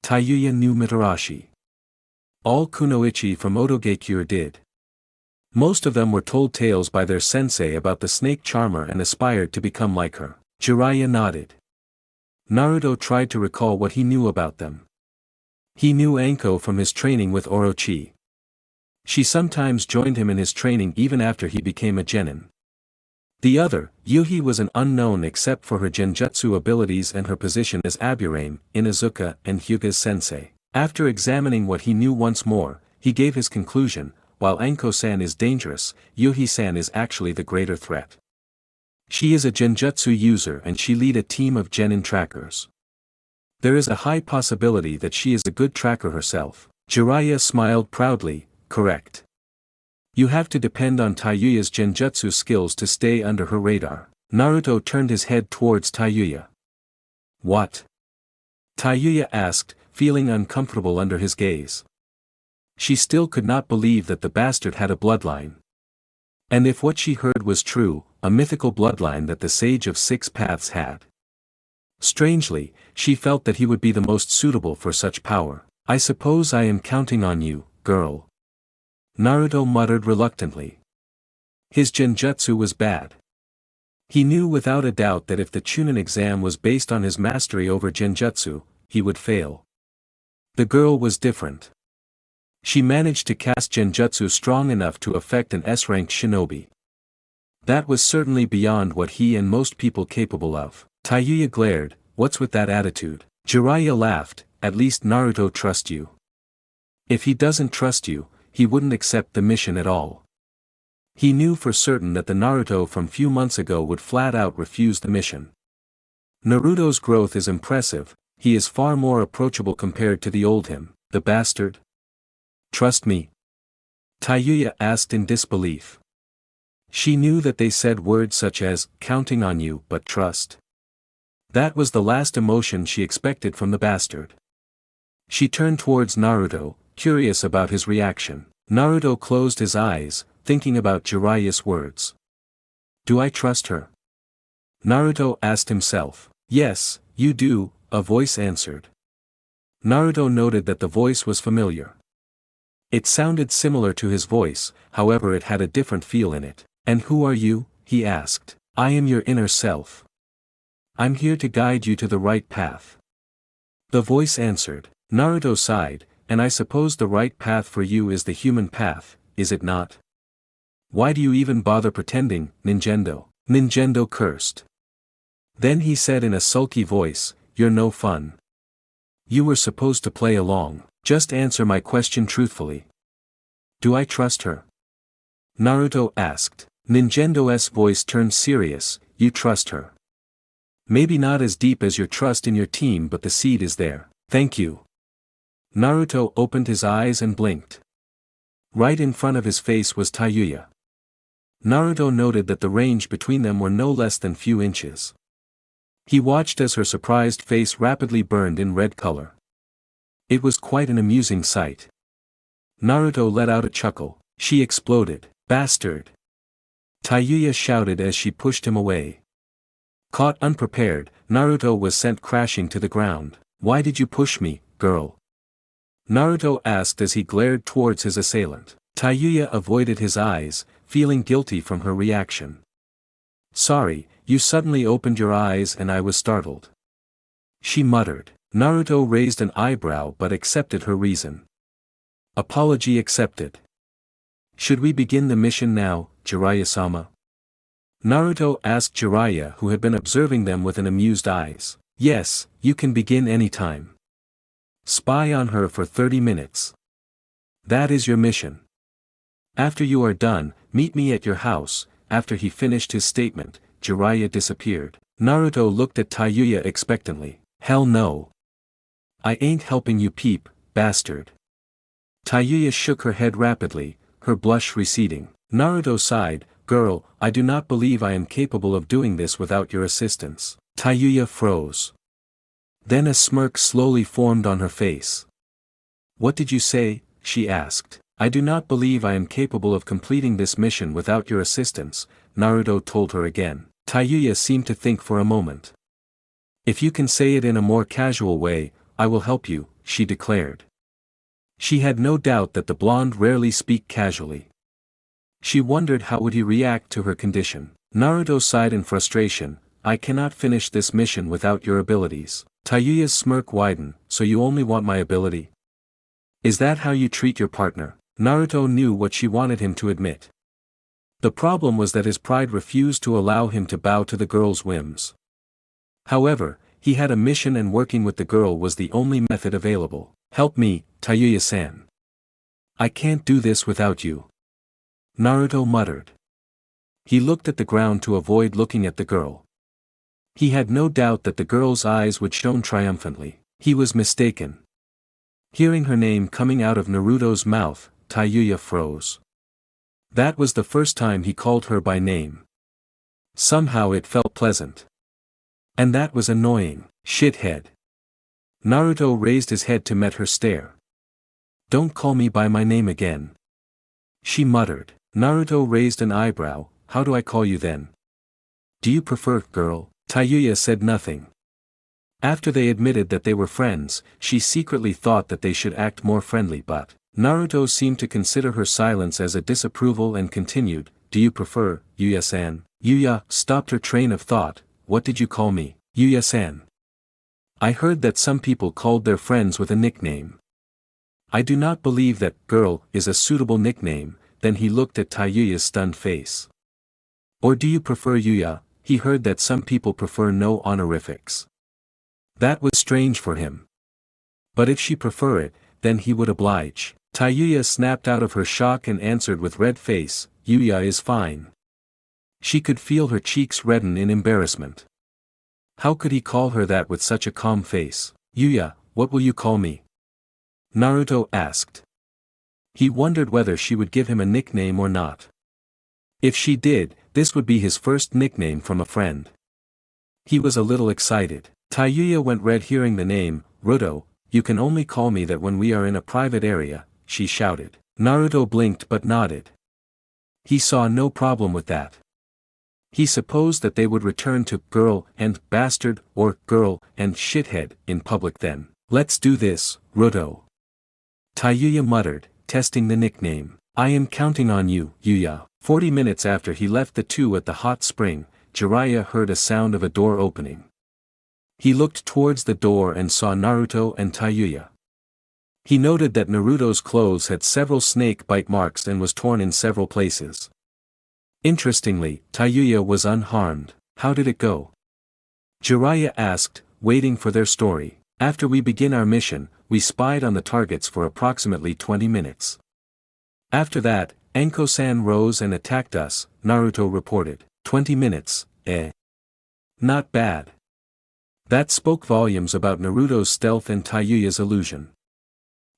TAYUYA knew Mitarashi. All kunoichi from Otogekyure did. Most of them were told tales by their sensei about the snake charmer and aspired to become like her. Jiraiya nodded. Naruto tried to recall what he knew about them. He knew Anko from his training with Orochi. She sometimes joined him in his training even after he became a genin. The other, Yuhi, was an unknown except for her genjutsu abilities and her position as Aburame, Inuzuka and Hyuga's sensei. After examining what he knew once more, he gave his conclusion. While Anko-san is dangerous, Yuhi-san is actually the greater threat. She is a genjutsu user and she lead a team of genin trackers. There is a high possibility that she is a good tracker herself. Jiraiya smiled proudly. Correct. You have to depend on TAYUYA's genjutsu skills to stay under her radar. Naruto turned his head towards TAYUYA. What? TAYUYA asked, feeling uncomfortable under his gaze. She still could not believe that the bastard had a bloodline. And if what she heard was true, a mythical bloodline that the Sage of Six Paths had. Strangely, she felt that he would be the most suitable for such power. I suppose I am counting on you, girl. Naruto muttered reluctantly. His genjutsu was bad. He knew without a doubt that if the Chunin exam was based on his mastery over genjutsu, he would fail. The girl was different. She managed to cast genjutsu strong enough to affect an S-ranked shinobi. That was certainly beyond what he and most people capable of. TAYUYA glared, what's with that attitude? Jiraiya laughed, at least Naruto trusts you. If he doesn't trust you, he wouldn't accept the mission at all. He knew for certain that the Naruto from few months ago would flat out refuse the mission. Naruto's growth is impressive, he is far more approachable compared to the old him, the bastard. Trust me? TAYUYA asked in disbelief. She knew that they said words such as, counting on you, but trust. That was the last emotion she expected from the bastard. She turned towards Naruto, curious about his reaction. Naruto closed his eyes, thinking about Jiraiya's words. Do I trust her? Naruto asked himself. Yes, you do, a voice answered. Naruto noted that the voice was familiar. It sounded similar to his voice, however it had a different feel in it. And who are you? He asked. I am your inner self. I'm here to guide you to the right path. The voice answered. Naruto sighed, and I suppose the right path for you is the human path, is it not? Why do you even bother pretending, Ninjendo? Ninjendo cursed. Then he said in a sulky voice, you're no fun. You were supposed to play along, just answer my question truthfully. Do I trust her? Naruto asked. Ninjendo's voice turned serious, you trust her. Maybe not as deep as your trust in your team, but the seed is there. Thank you. Naruto opened his eyes and blinked. Right in front of his face was TAYUYA. Naruto noted that the range between them were no less than few inches. He watched as her surprised face rapidly burned in red color. It was quite an amusing sight. Naruto let out a chuckle. She exploded. Bastard! TAYUYA shouted as she pushed him away. Caught unprepared, Naruto was sent crashing to the ground. Why did you push me, girl? Naruto asked as he glared towards his assailant. TAYUYA avoided his eyes, feeling guilty from her reaction. Sorry, you suddenly opened your eyes and I was startled. She muttered. Naruto raised an eyebrow but accepted her reason. Apology accepted. Should we begin the mission now, Jiraiya-sama? Naruto asked Jiraiya, who had been observing them with an amused eyes. Yes, you can begin any time. Spy on her for 30 minutes. That is your mission. After you are done, meet me at your house. After he finished his statement, Jiraiya disappeared. Naruto looked at TAYUYA expectantly. Hell no. I ain't helping you peep, bastard. TAYUYA shook her head rapidly, her blush receding. Naruto sighed, girl, I do not believe I am capable of doing this without your assistance. TAYUYA froze. Then a smirk slowly formed on her face. What did you say? She asked. I do not believe I am capable of completing this mission without your assistance, Naruto told her again. TAYUYA seemed to think for a moment. If you can say it in a more casual way, I will help you, she declared. She had no doubt that the blonde rarely speak casually. She wondered how would he react to her condition. Naruto sighed in frustration, I cannot finish this mission without your abilities. TAYUYA's smirk widened, so you only want my ability? Is that how you treat your partner? Naruto knew what she wanted him to admit. The problem was that his pride refused to allow him to bow to the girl's whims. However, he had a mission and working with the girl was the only method available. Help me, TAYUYA-san. I can't do this without you. Naruto muttered. He looked at the ground to avoid looking at the girl. He had no doubt that the girl's eyes would shone triumphantly. He was mistaken. Hearing her name coming out of Naruto's mouth, TAYUYA froze. That was the first time he called her by name. Somehow it felt pleasant. And that was annoying. Shithead. Naruto raised his head to meet her stare. Don't call me by my name again. She muttered. Naruto raised an eyebrow. How do I call you then? Do you prefer girl? TAYUYA said nothing. After they admitted that they were friends, she secretly thought that they should act more friendly, but Naruto seemed to consider her silence as a disapproval and continued, do you prefer, Yuya-san? Yuya stopped her train of thought. What did you call me, Yuya-san? I heard that some people called their friends with a nickname. I do not believe that girl is a suitable nickname. Then he looked at TAYUYA's stunned face. Or do you prefer Yuya? He heard that some people prefer no honorifics. That was strange for him. But if she prefer it, then he would oblige. TAYUYA snapped out of her shock and answered with red face, Yuya is fine. She could feel her cheeks redden in embarrassment. How could he call her that with such a calm face? Yuya, what will you call me? Naruto asked. He wondered whether she would give him a nickname or not. If she did, this would be his first nickname from a friend. He was a little excited. TAYUYA went red hearing the name, Ruto, you can only call me that when we are in a private area, she shouted. Naruto blinked but nodded. He saw no problem with that. He supposed that they would return to girl and bastard or girl and shithead in public then. Let's do this, Ruto. TAYUYA muttered, testing the nickname. I am counting on you, Yuya. 40 minutes after he left the two at the hot spring, Jiraiya heard a sound of a door opening. He looked towards the door and saw Naruto and TAYUYA. He noted that Naruto's clothes had several snake bite marks and was torn in several places. Interestingly, TAYUYA was unharmed. How did it go? Jiraiya asked, waiting for their story. After we begin our mission, we spied on the targets for approximately 20 minutes. After that, Anko-san rose and attacked us, Naruto reported. 20 minutes, eh? Not bad. That spoke volumes about Naruto's stealth and TAYUYA's illusion.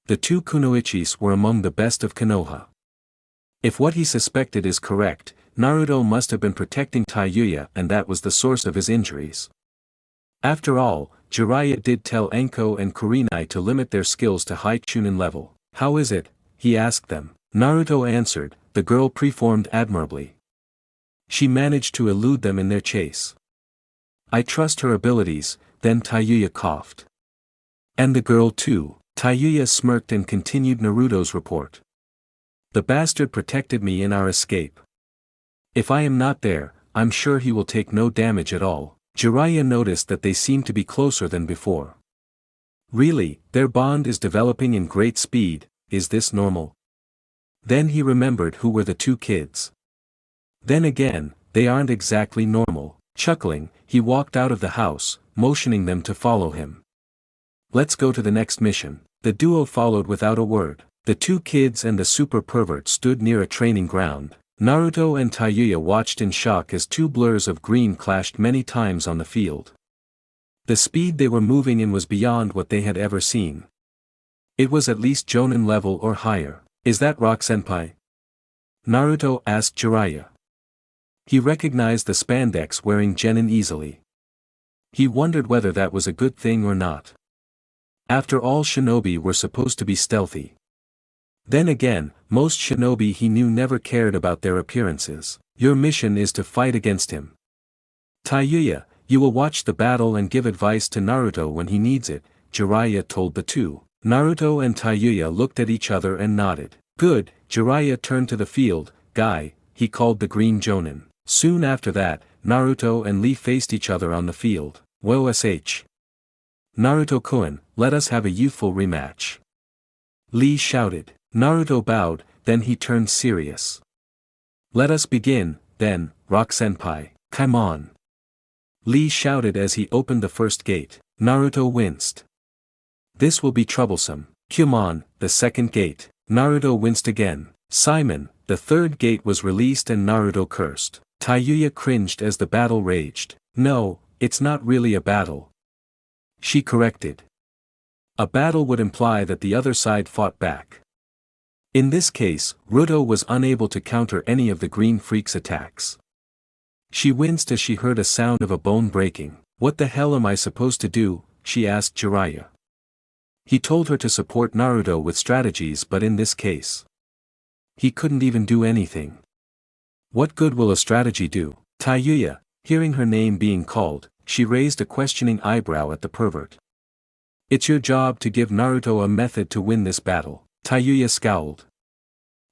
The two kunoichis were among the best of Konoha. If what he suspected is correct, Naruto must have been protecting TAYUYA and that was the source of his injuries. After all, Jiraiya did tell Anko and Kurenai to limit their skills to high Chunin level. How is it? He asked them. Naruto answered, the girl performed admirably. She managed to elude them in their chase. I trust her abilities, then TAYUYA coughed. And the girl too. TAYUYA smirked and continued Naruto's report. The bastard protected me in our escape. If I am not there, I'm sure he will take no damage at all. Jiraiya noticed that they seemed to be closer than before. Really, their bond is developing in great speed, is this normal? Then he remembered who were the two kids. Then again, they aren't exactly normal. Chuckling, he walked out of the house, motioning them to follow him. Let's go to the next mission. The duo followed without a word. The two kids and the super pervert stood near a training ground. Naruto and TAYUYA watched in shock as two blurs of green clashed many times on the field. The speed they were moving in was beyond what they had ever seen. It was at least Jonin level or higher. Is that Rock-senpai? Naruto asked Jiraiya. He recognized the spandex wearing genin easily. He wondered whether that was a good thing or not. After all, shinobi were supposed to be stealthy. Then again, most shinobi he knew never cared about their appearances. Your mission is to fight against him. TAYUYA, you will watch the battle and give advice to Naruto when he needs it, Jiraiya told the two. Naruto and TAYUYA looked at each other and nodded. Good. Jiraiya turned to the field. Guy, he called the green jonin. Soon after that, Naruto and Lee faced each other on the field. Whoa sh. Naruto-kun, let us have a youthful rematch. Lee shouted. Naruto bowed, then he turned serious. Let us begin, then, Rock-senpai, come on. Lee shouted as he opened the first gate. Naruto winced. This will be troublesome. Kumon, the second gate. Naruto winced again. Simon, the third gate was released and Naruto cursed. TAYUYA cringed as the battle raged. No, it's not really a battle. She corrected. A battle would imply that the other side fought back. In this case, Ruto was unable to counter any of the Green Freak's attacks. She winced as she heard a sound of a bone breaking. What the hell am I supposed to do? She asked Jiraiya. He told her to support Naruto with strategies, but in this case, he couldn't even do anything. What good will a strategy do? TAYUYA, hearing her name being called, she raised a questioning eyebrow at the pervert. It's your job to give Naruto a method to win this battle. TAYUYA scowled.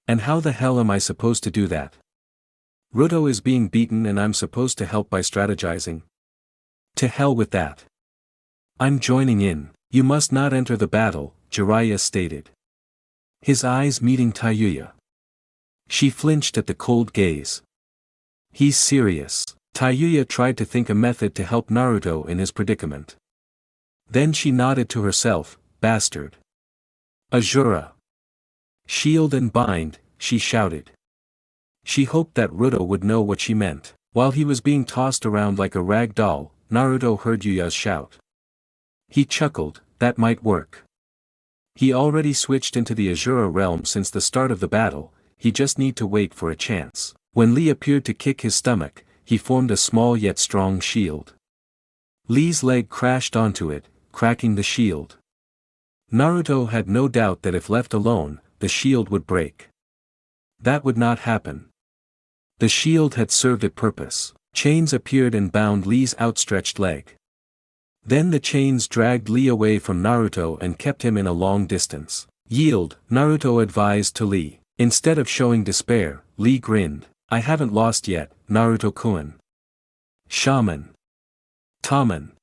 And how the hell am I supposed to do that? Ruto is being beaten and I'm supposed to help by strategizing. To hell with that. I'm joining in. You must not enter the battle, Jiraiya stated. His eyes meeting TAYUYA. She flinched at the cold gaze. He's serious. TAYUYA tried to think a method to help Naruto in his predicament. Then she nodded to herself, bastard. Azura. Shield and bind, she shouted. She hoped that Ruto would know what she meant. While he was being tossed around like a rag doll, Naruto heard Yuya's shout. He chuckled, that might work. He already switched into the Azura realm since the start of the battle, he just need to wait for a chance. When Lee appeared to kick his stomach, he formed a small yet strong shield. Lee's leg crashed onto it, cracking the shield. Naruto had no doubt that if left alone, the shield would break. That would not happen. The shield had served its purpose. Chains appeared and bound Lee's outstretched leg. Then the chains dragged Lee away from Naruto and kept him in a long distance. Yield, Naruto advised to Lee. Instead of showing despair, Lee grinned. I haven't lost yet, Naruto-kun. Shaman. Taman.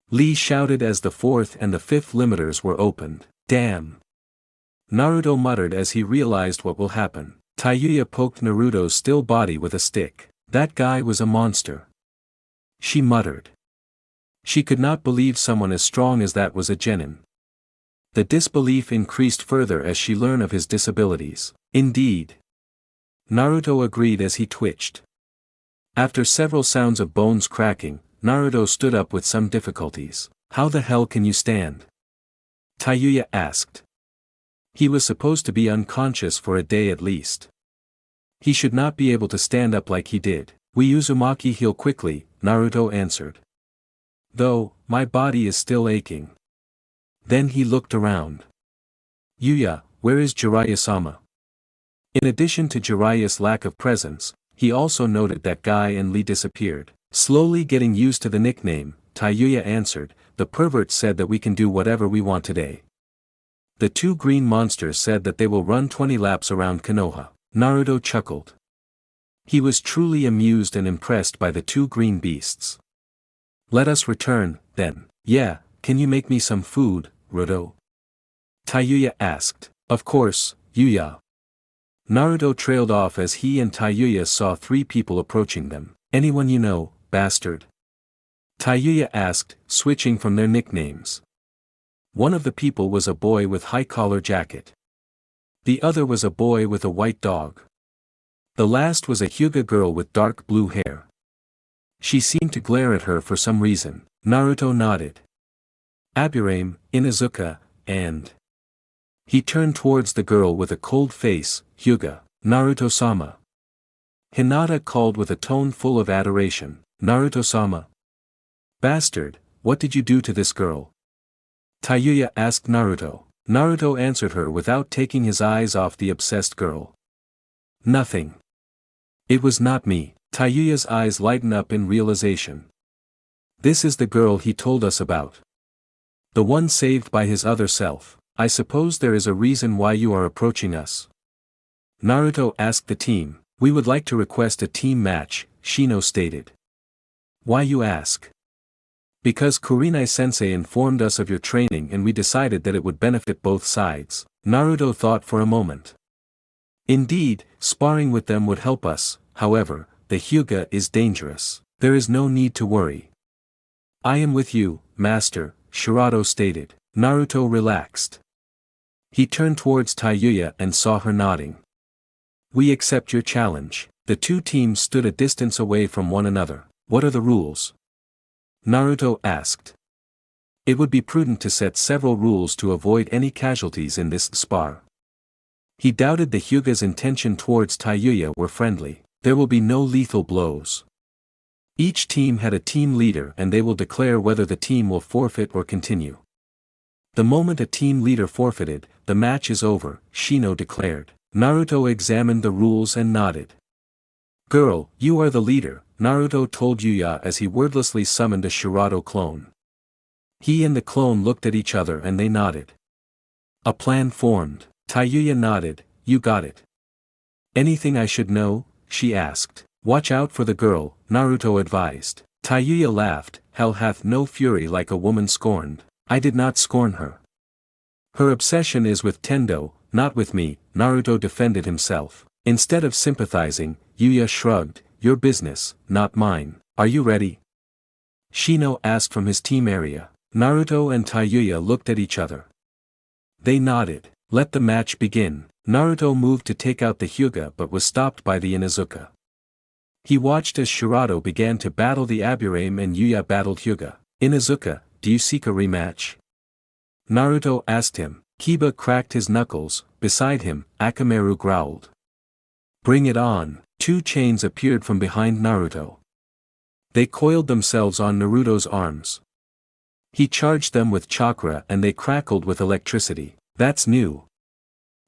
Lee shouted as the fourth and the fifth limiters were opened. Damn. Naruto muttered as he realized what will happen. TAYUYA poked Naruto's still body with a stick. That guy was a monster. She muttered. She could not believe someone as strong as that was a genin. The disbelief increased further as she learned of his disabilities. Indeed. Naruto agreed as he twitched. After several sounds of bones cracking, Naruto stood up with some difficulties. How the hell can you stand? TAYUYA asked. He was supposed to be unconscious for a day at least. He should not be able to stand up like he did. We Uzumaki heal quickly, Naruto answered. Though, my body is still aching. Then he looked around. Yuya, where is Jiraiya-sama? In addition to Jiraiya's lack of presence, he also noted that Guy and Lee disappeared. Slowly getting used to the nickname, TAYUYA answered, the pervert said that we can do whatever we want today. The two green monsters said that they will run 20 laps around Konoha. Naruto chuckled. He was truly amused and impressed by the two green beasts. Let us return, then. Yeah, can you make me some food, Ruto? TAYUYA asked. Of course, Yuya. Naruto trailed off as he and TAYUYA saw three people approaching them. Anyone you know, bastard? TAYUYA asked, switching from their nicknames. One of the people was a boy with high-collar jacket. The other was a boy with a white dog. The last was a Hyuga girl with dark blue hair. She seemed to glare at her for some reason. Naruto nodded. Aburame, Inuzuka, and... He turned towards the girl with a cold face. Hyuga, Naruto-sama. Hinata called with a tone full of adoration. Naruto-sama. Bastard, what did you do to this girl? TAYUYA asked Naruto. Naruto answered her without taking his eyes off the obsessed girl. Nothing. It was not me. TAYUYA's eyes lighten up in realization. This is the girl he told us about. The one saved by his other self. I suppose there is a reason why you are approaching us. Naruto asked the team. We would like to request a team match, Shino stated. Why you ask? Because Kurenai-sensei informed us of your training and we decided that it would benefit both sides. Naruto thought for a moment. Indeed, sparring with them would help us, however, the Hyuga is dangerous. There is no need to worry. I am with you, Master, Shirato stated. Naruto relaxed. He turned towards TAYUYA and saw her nodding. We accept your challenge. The two teams stood a distance away from one another. What are the rules? Naruto asked. It would be prudent to set several rules to avoid any casualties in this spar. He doubted the Hyuga's intention towards TAYUYA were friendly. There will be no lethal blows. Each team had a team leader and they will declare whether the team will forfeit or continue. The moment a team leader forfeited, the match is over, Shino declared. Naruto examined the rules and nodded. Girl, you are the leader, Naruto told Yuya as he wordlessly summoned a Shirato clone. He and the clone looked at each other and they nodded. A plan formed. TAYUYA nodded. You got it. Anything I should know? She asked. Watch out for the girl, Naruto advised. TAYUYA laughed. Hell hath no fury like a woman scorned. I did not scorn her. Her obsession is with Tendo, not with me, Naruto defended himself. Instead of sympathizing, Yuya shrugged. Your business, not mine. Are you ready? Shino asked from his team area. Naruto and TAYUYA looked at each other. They nodded. Let the match begin. Naruto moved to take out the Hyuga but was stopped by the Inuzuka. He watched as Shirato began to battle the Aburame and Yuya battled Hyuga. Inuzuka, do you seek a rematch? Naruto asked him. Kiba cracked his knuckles. Beside him, Akamaru growled. Bring it on. Two chains appeared from behind Naruto. They coiled themselves on Naruto's arms. He charged them with chakra and they crackled with electricity. That's new.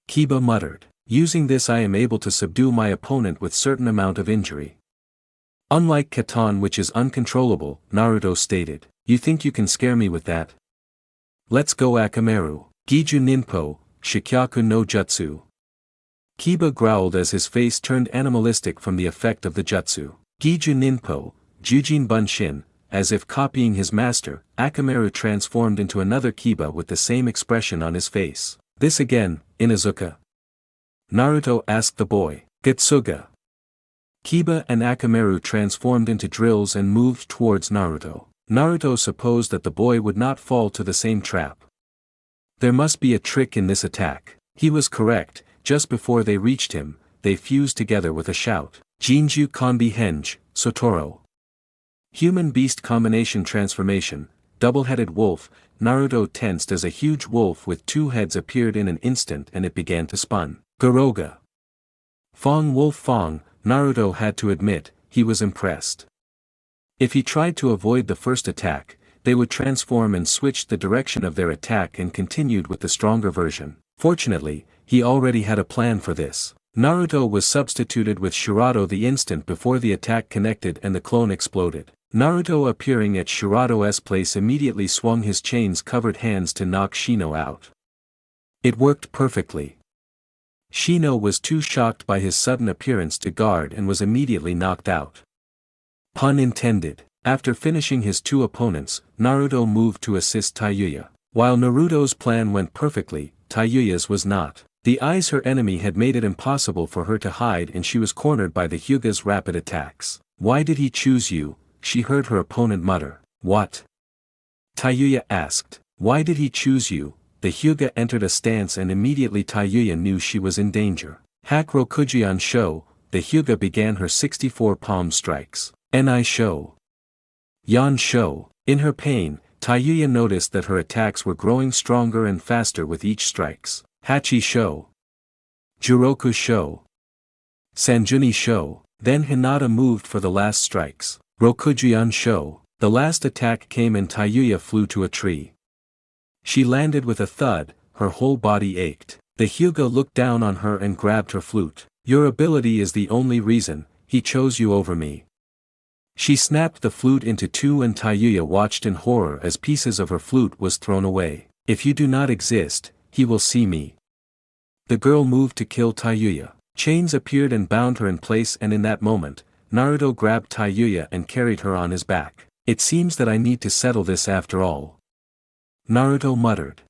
Kiba muttered. Using this I am able to subdue my opponent with certain amount of injury. Unlike Katan, which is uncontrollable, Naruto stated. You think you can scare me with that? Let's go Akamaru. Giju Ninpo, Shikyaku no Jutsu. Kiba growled as his face turned animalistic from the effect of the jutsu. Giju Ninpo, Jujin Bunshin, as if copying his master, Akamaru transformed into another Kiba with the same expression on his face. This again, Inuzuka? Naruto asked the boy. Getsuga. Kiba and Akamaru transformed into drills and moved towards Naruto. Naruto supposed that the boy would not fall to the same trap. There must be a trick in this attack. He was correct. Just before they reached him, they fused together with a shout. Jinju Konbi Henge, Sotoro. Human-beast combination transformation, double-headed wolf. Naruto tensed as a huge wolf with two heads appeared in an instant and it began to spun. Garoga. Fong Wolf Fong. Naruto had to admit, he was impressed. If he tried to avoid the first attack, they would transform and switch the direction of their attack and continued with the stronger version. Fortunately, he already had a plan for this. Naruto was substituted with Shirato the instant before the attack connected and the clone exploded. Naruto appearing at Shirato's place immediately swung his chains-covered hands to knock Shino out. It worked perfectly. Shino was too shocked by his sudden appearance to guard and was immediately knocked out. Pun intended. After finishing his two opponents, Naruto moved to assist TAYUYA. While Naruto's plan went perfectly, TAYUYA's was not. The eyes her enemy had made it impossible for her to hide and she was cornered by the Hyuga's rapid attacks. Why did he choose you? She heard her opponent mutter. What? TAYUYA asked. Why did he choose you? The Hyuga entered a stance and immediately TAYUYA knew she was in danger. Hakurokujian Sho, the Hyuga began her 64 palm strikes. Ni Sho. Yan Sho. In her pain, TAYUYA noticed that her attacks were growing stronger and faster with each strikes. Hachi Sho. Juroku Sho. Sanjuni Sho. Then Hinata moved for the last strikes. Rokujian Sho. The last attack came and TAYUYA flew to a tree. She landed with a thud, her whole body ached. The Hyuga looked down on her and grabbed her flute. Your ability is the only reason, he chose you over me. She snapped the flute into two and TAYUYA watched in horror as pieces of her flute was thrown away. If you do not exist, he will see me. The girl moved to kill TAYUYA. Chains appeared and bound her in place and in that moment, Naruto grabbed TAYUYA and carried her on his back. It seems that I need to settle this after all. Naruto muttered.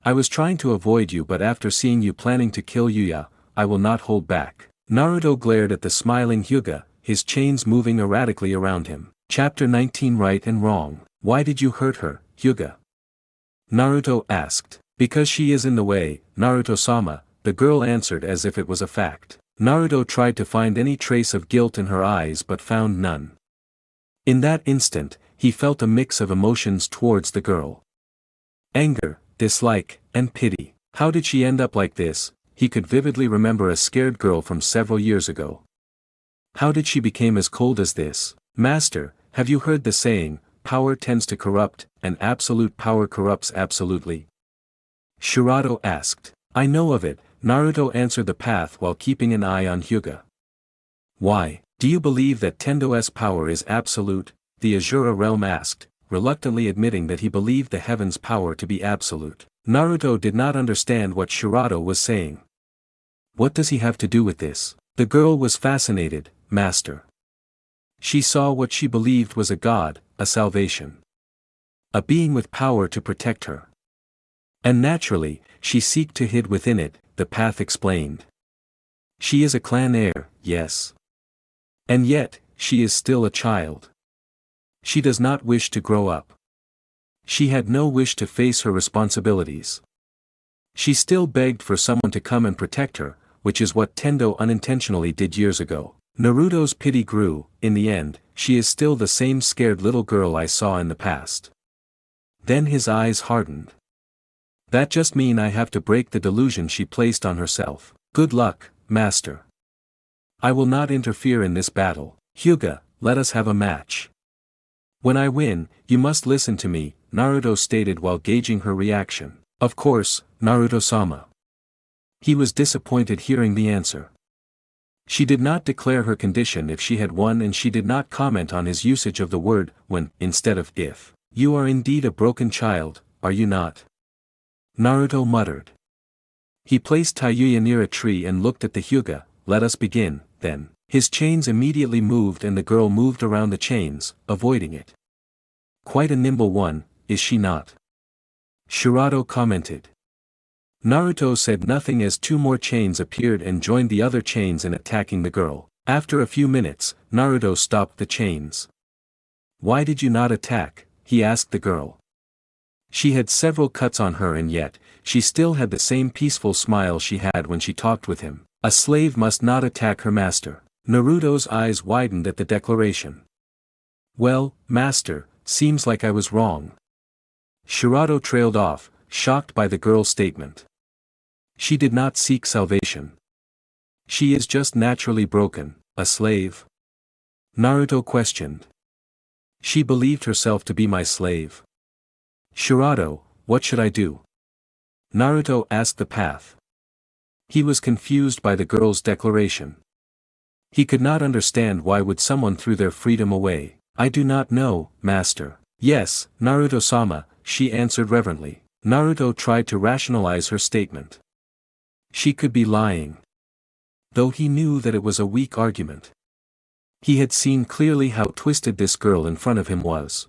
I was trying to avoid you but after seeing you planning to kill Yuya, I will not hold back. Naruto glared at the smiling Hyuga, his chains moving erratically around him. Chapter 19 Right and Wrong. Why did you hurt her, Hyuga? Naruto asked. Because she is in the way, Naruto-sama, the girl answered as if it was a fact. Naruto tried to find any trace of guilt in her eyes but found none. In that instant, he felt a mix of emotions towards the girl. Anger, dislike, and pity. How did she end up like this? He could vividly remember a scared girl from several years ago. How did she become as cold as this? Master, have you heard the saying, power tends to corrupt, and absolute power corrupts absolutely? Shirato asked. I know of it, Naruto answered the path while keeping an eye on Hyuga. Why, do you believe that Tendo's power is absolute? The Azura realm asked, reluctantly admitting that he believed the heavens' power to be absolute. Naruto did not understand what Shirato was saying. What does he have to do with this? The girl was fascinated, Master. She saw what she believed was a god, a salvation. A being with power to protect her. And naturally, she seeked to hid within it, the path explained. She is a clan heir, yes. And yet, she is still a child. She does not wish to grow up. She had no wish to face her responsibilities. She still begged for someone to come and protect her, which is what Tendo unintentionally did years ago. Naruto's pity grew. In the end, she is still the same scared little girl I saw in the past. Then his eyes hardened. That just mean I have to break the delusion she placed on herself. Good luck, Master. I will not interfere in this battle. Hyuga, let us have a match. When I win, you must listen to me, Naruto stated while gauging her reaction. Of course, Naruto-sama. He was disappointed hearing the answer. She did not declare her condition if she had won, and she did not comment on his usage of the word when instead of if. You are indeed a broken child, are you not? Naruto muttered. He placed TAYUYA near a tree and looked at the Hyuga. Let us begin, then. His chains immediately moved and the girl moved around the chains, avoiding it. Quite a nimble one, is she not? Shirato commented. Naruto said nothing as two more chains appeared and joined the other chains in attacking the girl. After a few minutes, Naruto stopped the chains. Why did you not attack? He asked the girl. She had several cuts on her and yet, she still had the same peaceful smile she had when she talked with him. A slave must not attack her master. Naruto's eyes widened at the declaration. Well, master, seems like I was wrong. Shirato trailed off, shocked by the girl's statement. She did not seek salvation. She is just naturally broken, a slave? Naruto questioned. She believed herself to be my slave. Shirato, what should I do? Naruto asked the path. He was confused by the girl's declaration. He could not understand why would someone threw their freedom away. I do not know, master. Yes, Naruto-sama, she answered reverently. Naruto tried to rationalize her statement. She could be lying. Though he knew that it was a weak argument. He had seen clearly how twisted this girl in front of him was.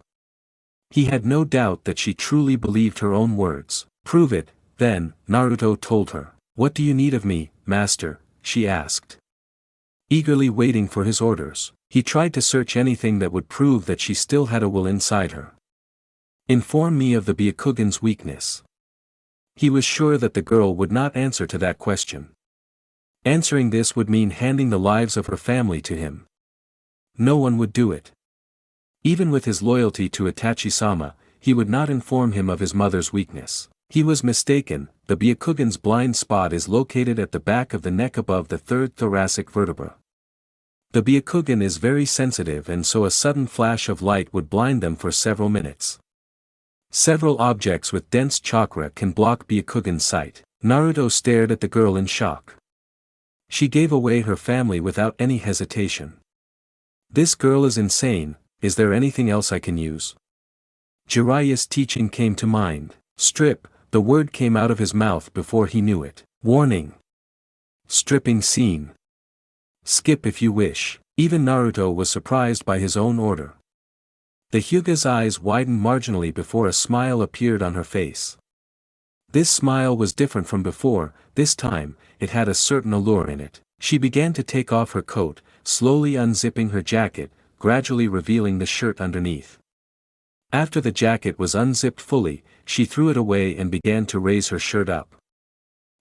He had no doubt that she truly believed her own words. Prove it, then, Naruto told her. What do you need of me, master? She asked. Eagerly waiting for his orders, he tried to search anything that would prove that she still had a will inside her. Inform me of the Byakugan's weakness. He was sure that the girl would not answer to that question. Answering this would mean handing the lives of her family to him. No one would do it. Even with his loyalty to Itachi-sama, he would not inform him of his mother's weakness. He was mistaken. The Byakugan's blind spot is located at the back of the neck above the third thoracic vertebra. The Byakugan is very sensitive and so a sudden flash of light would blind them for several minutes. Several objects with dense chakra can block Byakugan's sight. Naruto stared at the girl in shock. She gave away her family without any hesitation. This girl is insane. Is there anything else I can use? Jiraiya's teaching came to mind. Strip, the word came out of his mouth before he knew it. Warning. Stripping scene. Skip if you wish. Even Naruto was surprised by his own order. The Hyuga's eyes widened marginally before a smile appeared on her face. This smile was different from before. This time, it had a certain allure in it. She began to take off her coat, slowly unzipping her jacket, gradually revealing the shirt underneath. After the jacket was unzipped fully, she threw it away and began to raise her shirt up.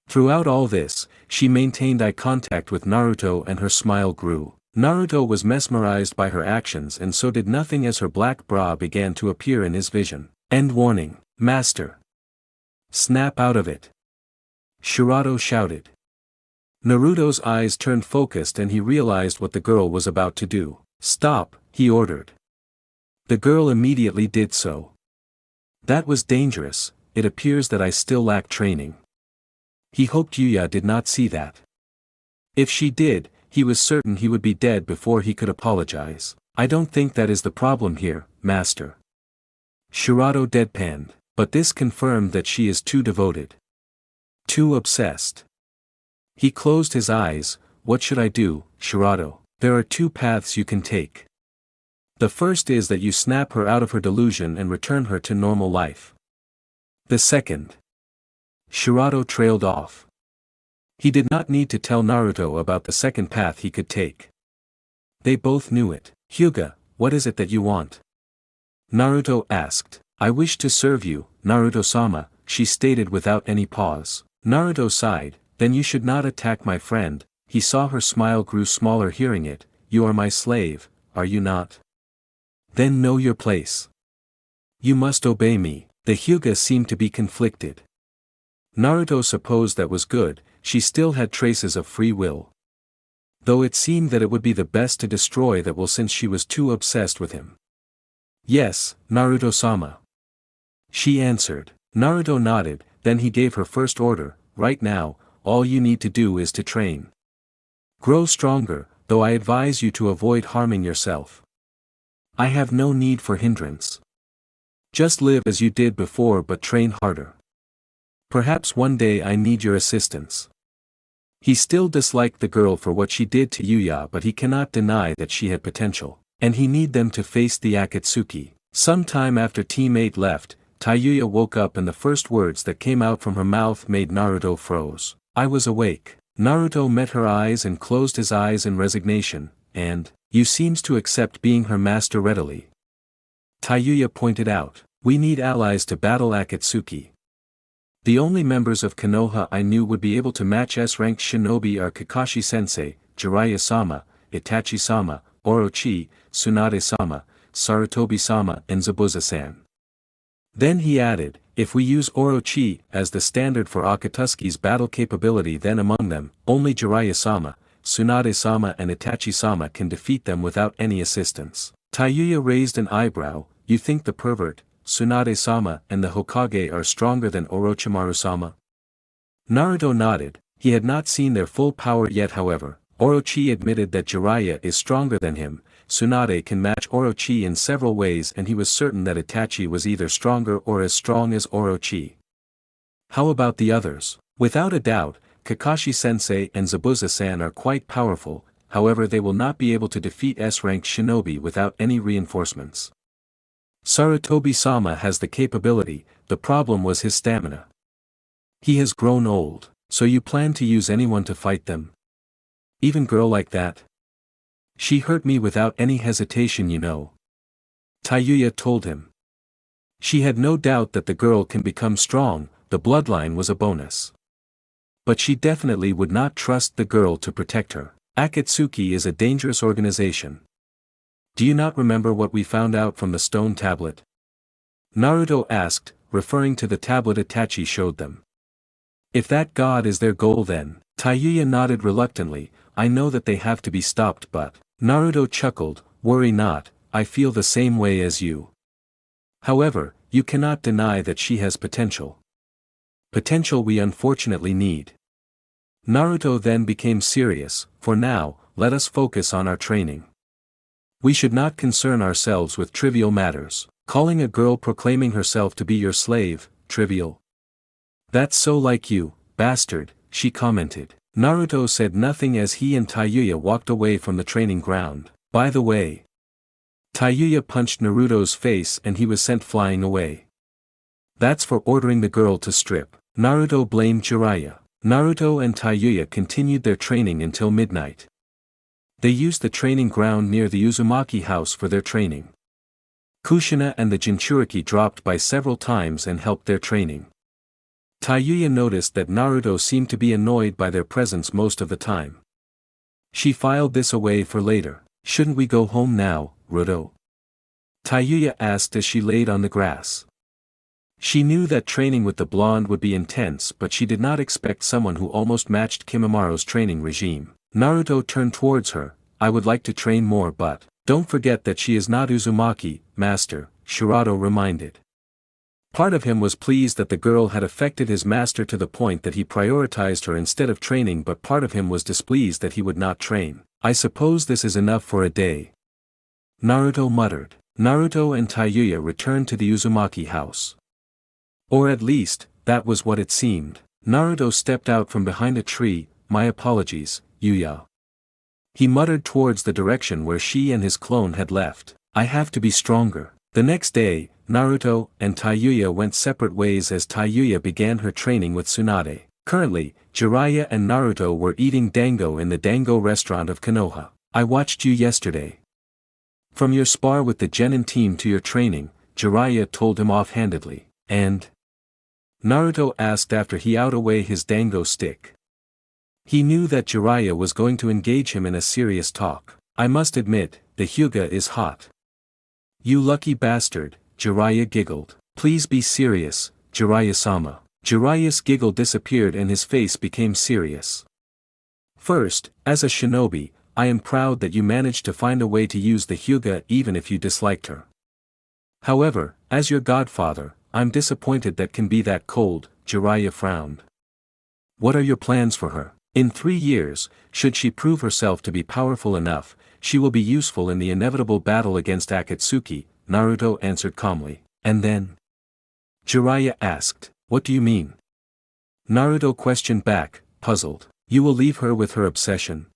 Throughout all this, she maintained eye contact with Naruto and her smile grew. Naruto was mesmerized by her actions and so did nothing as her black bra began to appear in his vision. End warning, master. Snap out of it. Shirato shouted. Naruto's eyes turned focused and he realized what the girl was about to do. Stop, he ordered. The girl immediately did so. That was dangerous. It appears that I still lack training. He hoped Yuya did not see that. If she did, he was certain he would be dead before he could apologize. I don't think that is the problem here, master. Shirato deadpanned, but this confirmed that she is too devoted. Too obsessed. He closed his eyes. What should I do, Shirato? There are two paths you can take. The first is that you snap her out of her delusion and return her to normal life. The second. Shirato trailed off. He did not need to tell Naruto about the second path he could take. They both knew it. Hyuga, what is it that you want? Naruto asked. I wish to serve you, Naruto-sama, she stated without any pause. Naruto sighed, then you should not attack my friend. He saw her smile grew smaller hearing it. You are my slave, are you not? Then know your place. You must obey me. The Hyuga seemed to be conflicted. Naruto supposed that was good, she still had traces of free will. Though it seemed that it would be the best to destroy that will since she was too obsessed with him. Yes, Naruto-sama. She answered. Naruto nodded, then he gave her first order, right now, all you need to do is to train. Grow stronger, though I advise you to avoid harming yourself. I have no need for hindrance. Just live as you did before but train harder. Perhaps one day I need your assistance. He still disliked the girl for what she did to Yuya, but he cannot deny that she had potential, and he need them to face the Akatsuki. Some time after Team 8 left, TAYUYA woke up and the first words that came out from her mouth made Naruto froze. I was awake. Naruto met her eyes and closed his eyes in resignation, and, you seems to accept being her master readily. TAYUYA pointed out, we need allies to battle Akatsuki. The only members of Konoha I knew would be able to match S-ranked shinobi are Kakashi-sensei, Jiraiya-sama, Itachi-sama, Orochi, Tsunade-sama, Sarutobi-sama and Zabuza-san. Then he added, if we use Orochi as the standard for Akatsuki's battle capability, then among them, only Jiraiya-sama, Tsunade-sama and Itachi-sama can defeat them without any assistance. TAYUYA raised an eyebrow. You think the pervert, Tsunade-sama and the Hokage are stronger than Orochimaru-sama? Naruto nodded. He had not seen their full power yet. However, Orochi admitted that Jiraiya is stronger than him. Tsunade can match Orochi in several ways, and he was certain that Itachi was either stronger or as strong as Orochi. How about the others? Without a doubt, Kakashi-sensei and Zabuza-san are quite powerful, however they will not be able to defeat S-ranked shinobi without any reinforcements. Sarutobi-sama has the capability, the problem was his stamina. He has grown old, so you plan to use anyone to fight them? Even girl like that? She hurt me without any hesitation, you know. TAYUYA told him. She had no doubt that the girl can become strong, the bloodline was a bonus. But she definitely would not trust the girl to protect her. Akatsuki is a dangerous organization. Do you not remember what we found out from the stone tablet? Naruto asked, referring to the tablet Itachi showed them. If that god is their goal, then, TAYUYA nodded reluctantly. I know that they have to be stopped, but, Naruto chuckled, worry not, I feel the same way as you. However, you cannot deny that she has potential. Potential we unfortunately need. Naruto then became serious. For now, let us focus on our training. We should not concern ourselves with trivial matters. Calling a girl proclaiming herself to be your slave, trivial. That's so like you, bastard, she commented. Naruto said nothing as he and TAYUYA walked away from the training ground. By the way, TAYUYA punched Naruto's face and he was sent flying away. That's for ordering the girl to strip. Naruto blamed Jiraiya. Naruto and TAYUYA continued their training until midnight. They used the training ground near the Uzumaki house for their training. Kushina and the Jinchuriki dropped by several times and helped their training. TAYUYA noticed that Naruto seemed to be annoyed by their presence most of the time. She filed this away for later. Shouldn't we go home now, Ruto? TAYUYA asked as she laid on the grass. She knew that training with the blonde would be intense, but she did not expect someone who almost matched Kimimara's training regime. Naruto turned towards her. I would like to train more, but, don't forget that she is not Uzumaki, master, Shirato reminded. Part of him was pleased that the girl had affected his master to the point that he prioritized her instead of training, but part of him was displeased that he would not train. I suppose this is enough for a day. Naruto muttered. Naruto and TAYUYA returned to the Uzumaki house. Or at least, that was what it seemed. Naruto stepped out from behind a tree. My apologies, Yuya. He muttered towards the direction where she and his clone had left. I have to be stronger. The next day, Naruto and TAYUYA went separate ways as TAYUYA began her training with Tsunade. Currently, Jiraiya and Naruto were eating dango in the dango restaurant of Konoha. I watched you yesterday. From your spar with the Genin team to your training, Jiraiya told him offhandedly. And? Naruto asked after he out away his dango stick. He knew that Jiraiya was going to engage him in a serious talk. I must admit, the Hyuga is hot. You lucky bastard, Jiraiya giggled. Please be serious, Jiraiya-sama. Jiraiya's giggle disappeared and his face became serious. First, as a shinobi, I am proud that you managed to find a way to use the Hyuga even if you disliked her. However, as your godfather, I'm disappointed that can be that cold, Jiraiya frowned. What are your plans for her? In 3 years, should she prove herself to be powerful enough, she will be useful in the inevitable battle against Akatsuki, Naruto answered calmly. And then? Jiraiya asked, what do you mean? Naruto questioned back, puzzled. You will leave her with her obsession?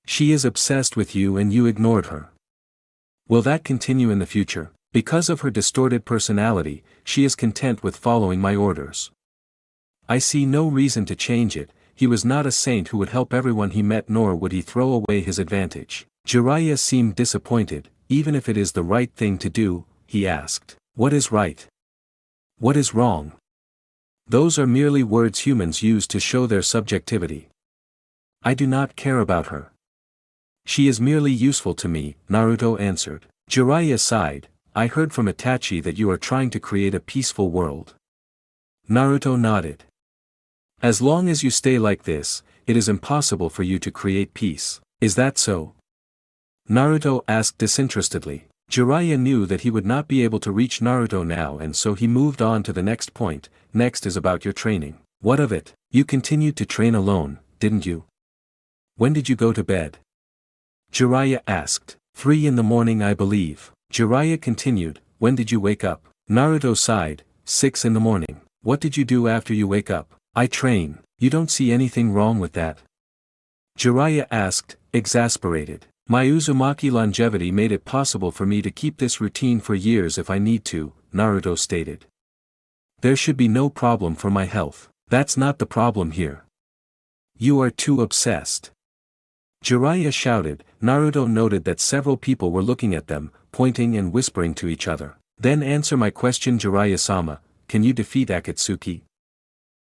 She is obsessed with you and you ignored her. Will that continue in the future? Because of her distorted personality, she is content with following my orders. I see no reason to change it. He was not a saint who would help everyone he met, nor would he throw away his advantage. Jiraiya seemed disappointed. Even if it is the right thing to do, he asked. What is right? What is wrong? Those are merely words humans use to show their subjectivity. I do not care about her. She is merely useful to me, Naruto answered. Jiraiya sighed. I heard from Itachi that you are trying to create a peaceful world. Naruto nodded. As long as you stay like this, it is impossible for you to create peace. Is that so? Naruto asked disinterestedly. Jiraiya knew that he would not be able to reach Naruto now, and so he moved on to the next point. Next is about your training. What of it? You continued to train alone, didn't you? When did you go to bed? Jiraiya asked. 3 in the morning, I believe. Jiraiya continued. When did you wake up? Naruto sighed. 6 in the morning. What did you do after you wake up? I train. You don't see anything wrong with that? Jiraiya asked, exasperated. My Uzumaki longevity made it possible for me to keep this routine for years if I need to, Naruto stated. There should be no problem for my health. That's not the problem here. You are too obsessed. Jiraiya shouted. Naruto noted that several people were looking at them, pointing and whispering to each other. Then answer my question, Jiraiya-sama, can you defeat Akatsuki?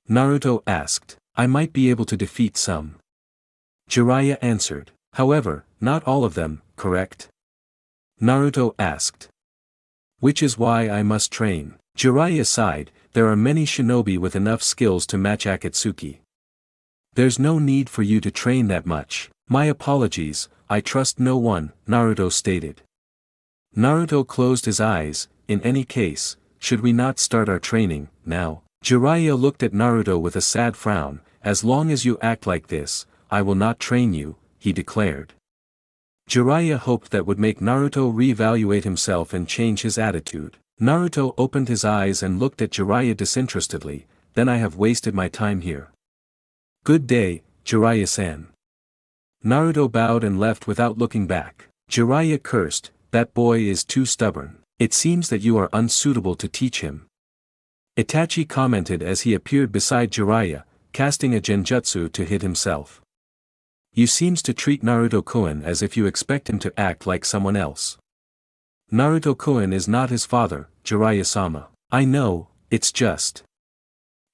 Naruto asked. I might be able to defeat some. Jiraiya answered. However, not all of them, correct? Naruto asked. Which is why I must train. Jiraiya sighed. There are many shinobi with enough skills to match Akatsuki. There's no need for you to train that much. My apologies, I trust no one, Naruto stated. Naruto closed his eyes. In any case, should we not start our training, now? Jiraiya looked at Naruto with a sad frown. As long as you act like this, I will not train you, he declared. Jiraiya hoped that would make Naruto reevaluate himself and change his attitude. Naruto opened his eyes and looked at Jiraiya disinterestedly. Then I have wasted my time here. Good day, Jiraiya-san. Naruto bowed and left without looking back. Jiraiya cursed, that boy is too stubborn. It seems that you are unsuitable to teach him. Itachi commented as he appeared beside Jiraiya, casting a genjutsu to hit himself. You seems to treat Naruto-kun as if you expect him to act like someone else. Naruto-kun is not his father, Jiraiya-sama. I know, it's just.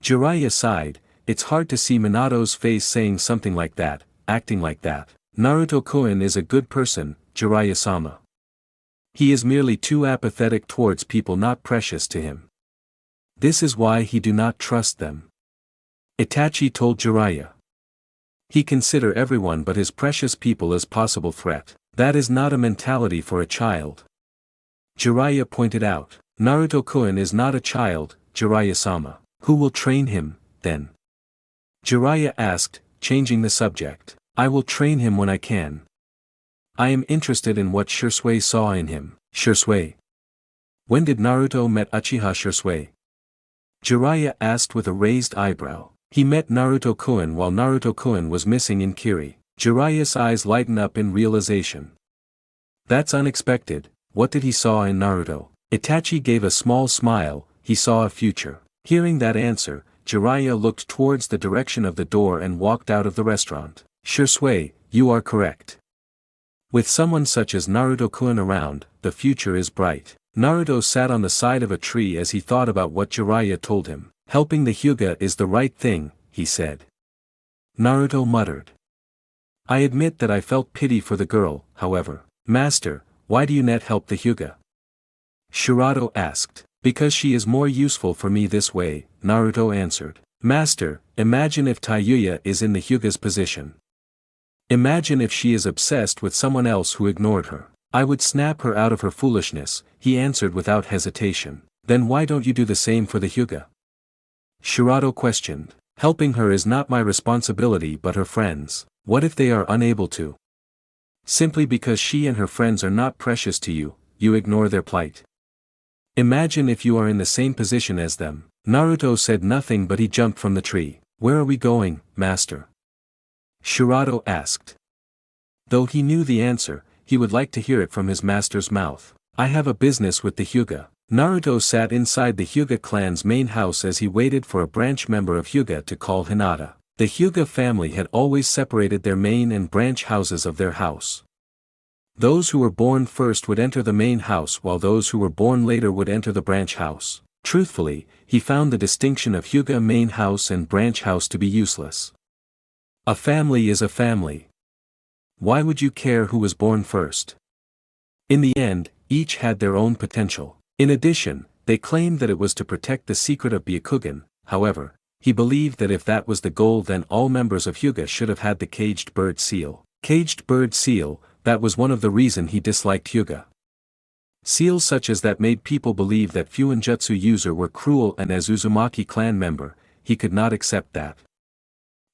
Jiraiya sighed. It's hard to see Minato's face saying something like that, acting like that. Naruto-kun is a good person, Jiraiya-sama. He is merely too apathetic towards people not precious to him. This is why he do not trust them. Itachi told Jiraiya. He consider everyone but his precious people as possible threat. That is not a mentality for a child. Jiraiya pointed out. Naruto-kun is not a child, Jiraiya-sama. Who will train him, then? Jiraiya asked, changing the subject. I will train him when I can. I am interested in what Shisui saw in him. Shisui. When did Naruto met Uchiha Shisui? Jiraiya asked with a raised eyebrow. He met Naruto-kun while Naruto-kun was missing in Kiri. Jiraiya's eyes lighten up in realization. That's unexpected. What did he saw in Naruto? Itachi gave a small smile. He saw a future. Hearing that answer, Jiraiya looked towards the direction of the door and walked out of the restaurant. Shisui, you are correct. With someone such as Naruto-kun around, the future is bright. Naruto sat on the side of a tree as he thought about what Jiraiya told him. Helping the Hyuga is the right thing, he said. Naruto muttered. I admit that I felt pity for the girl, however. Master, why do you not help the Hyuga? Shirato asked. Because she is more useful for me this way, Naruto answered. Master, imagine if TAYUYA is in the Hyuga's position. Imagine if she is obsessed with someone else who ignored her. I would snap her out of her foolishness, he answered without hesitation. Then why don't you do the same for the Hyuga? Shirato questioned. Helping her is not my responsibility but her friends. What if they are unable to? Simply because she and her friends are not precious to you, you ignore their plight. Imagine if you are in the same position as them. Naruto said nothing but he jumped from the tree. Where are we going, master? Shirato asked. Though he knew the answer, he would like to hear it from his master's mouth. I have a business with the Hyuga. Naruto sat inside the Hyuga clan's main house as he waited for a branch member of Hyuga to call Hinata. The Hyuga family had always separated their main and branch houses of their house. Those who were born first would enter the main house while those who were born later would enter the branch house. Truthfully, he found the distinction of Hyuga main house and branch house to be useless. A family is a family. Why would you care who was born first? In the end, each had their own potential. In addition, they claimed that it was to protect the secret of Byakugan. However, he believed that if that was the goal then all members of Hyuga should have had the caged bird seal. Caged bird seal, that was one of the reasons he disliked Hyuga. Seals such as that made people believe that Fuinjutsu user were cruel, and as Uzumaki clan member, he could not accept that.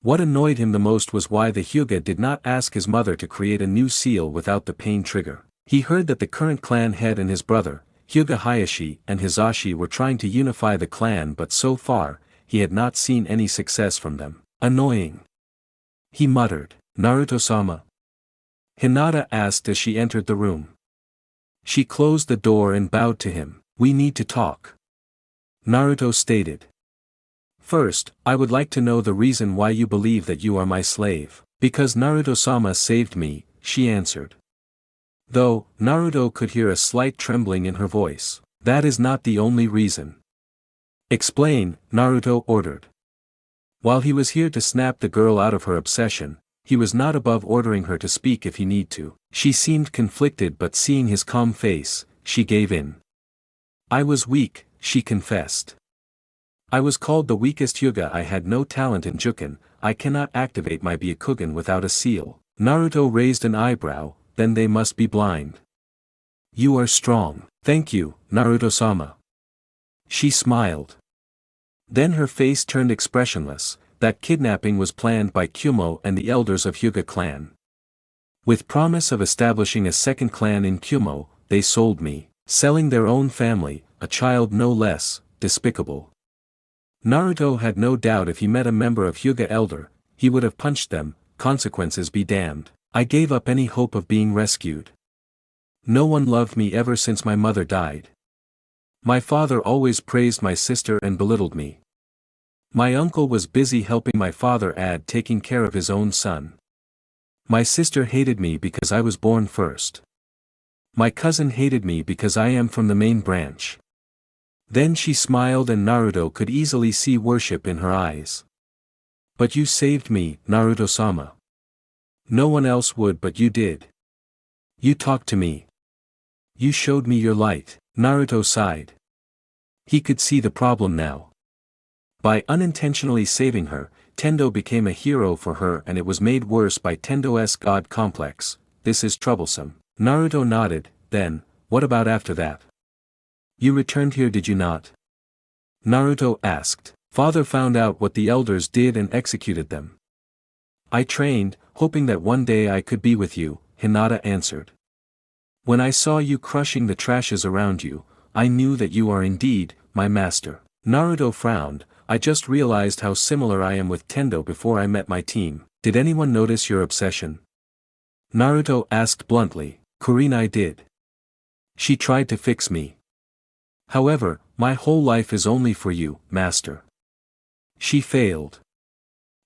What annoyed him the most was why the Hyuga did not ask his mother to create a new seal without the pain trigger. He heard that the current clan head and his brother, Hyuga Hayashi and Hizashi were trying to unify the clan, but so far, he had not seen any success from them. Annoying. He muttered. Naruto-sama? Hinata asked as she entered the room. She closed the door and bowed to him. We need to talk. Naruto stated. First, I would like to know the reason why you believe that you are my slave. Because Naruto-sama saved me, she answered. Though, Naruto could hear a slight trembling in her voice. That is not the only reason. Explain, Naruto ordered. While he was here to snap the girl out of her obsession, he was not above ordering her to speak if he need to. She seemed conflicted, but seeing his calm face, she gave in. I was weak, she confessed. I was called the weakest Hyuga. I had no talent in Juken. I cannot activate my Byakugan without a seal. Naruto raised an eyebrow. Then they must be blind. You are strong. Thank you, Naruto-sama. She smiled. Then her face turned expressionless. That kidnapping was planned by Kumo and the elders of Hyuga clan. With promise of establishing a second clan in Kumo, they sold me, selling their own family, a child no less, despicable. Naruto had no doubt if he met a member of Hyuga elder, he would have punched them, consequences be damned. I gave up any hope of being rescued. No one loved me ever since my mother died. My father always praised my sister and belittled me. My uncle was busy helping my father taking care of his own son. My sister hated me because I was born first. My cousin hated me because I am from the main branch. Then she smiled and Naruto could easily see worship in her eyes. But you saved me, Naruto-sama. No one else would, but you did. You talked to me. You showed me your light. Naruto sighed. He could see the problem now. By unintentionally saving her, Tendo became a hero for her, and it was made worse by Tendo's god complex. This is troublesome. Naruto nodded. Then, what about after that? You returned here, did you not? Naruto asked. Father found out what the elders did and executed them. I trained, hoping that one day I could be with you, Hinata answered. When I saw you crushing the trashes around you, I knew that you are indeed my master. Naruto frowned. I just realized how similar I am with Tendo before I met my team. Did anyone notice your obsession? Naruto asked bluntly. Kurenai did. She tried to fix me. However, my whole life is only for you, master. She failed.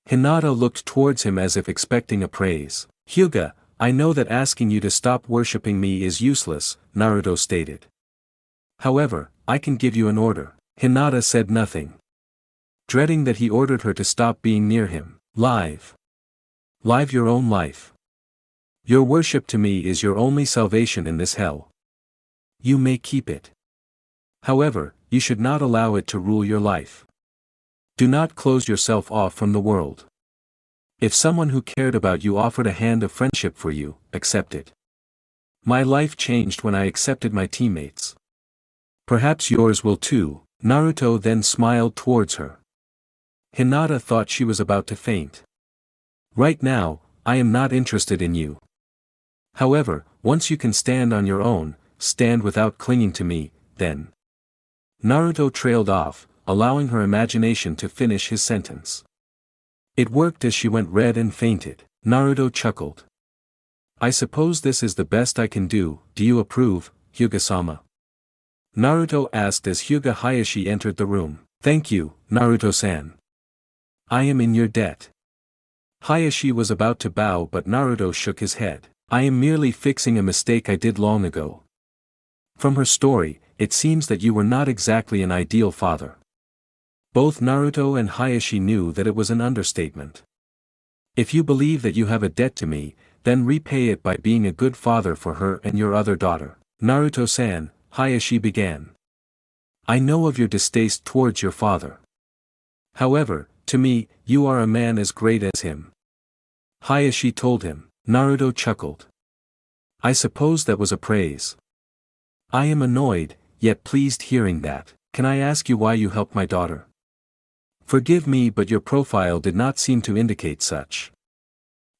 Hinata looked towards him as if expecting a praise. Hyuga, I know that asking you to stop worshipping me is useless, Naruto stated. However, I can give you an order. Hinata said nothing. Dreading that he ordered her to stop being near him. Live your own life. Your worship to me is your only salvation in this hell. You may keep it. However, you should not allow it to rule your life. Do not close yourself off from the world. If someone who cared about you offered a hand of friendship for you, accept it. My life changed when I accepted my teammates. Perhaps yours will too. Naruto then smiled towards her. Hinata thought she was about to faint. Right now, I am not interested in you. However, once you can stand on your own, stand without clinging to me, then. Naruto trailed off, allowing her imagination to finish his sentence. It worked as she went red and fainted. Naruto chuckled. I suppose this is the best I can do, do you approve, Hyuga-sama? Naruto asked as Hyuga Hayashi entered the room. Thank you, Naruto-san. I am in your debt. Hayashi was about to bow but Naruto shook his head. I am merely fixing a mistake I did long ago. From her story, it seems that you were not exactly an ideal father. Both Naruto and Hayashi knew that it was an understatement. If you believe that you have a debt to me, then repay it by being a good father for her and your other daughter. Naruto-san, Hayashi began. I know of your distaste towards your father. However, to me, you are a man as great as him. Hayashi told him. Naruto chuckled. I suppose that was a praise. I am annoyed, yet pleased hearing that. Can I ask you why you helped my daughter? Forgive me but your profile did not seem to indicate such.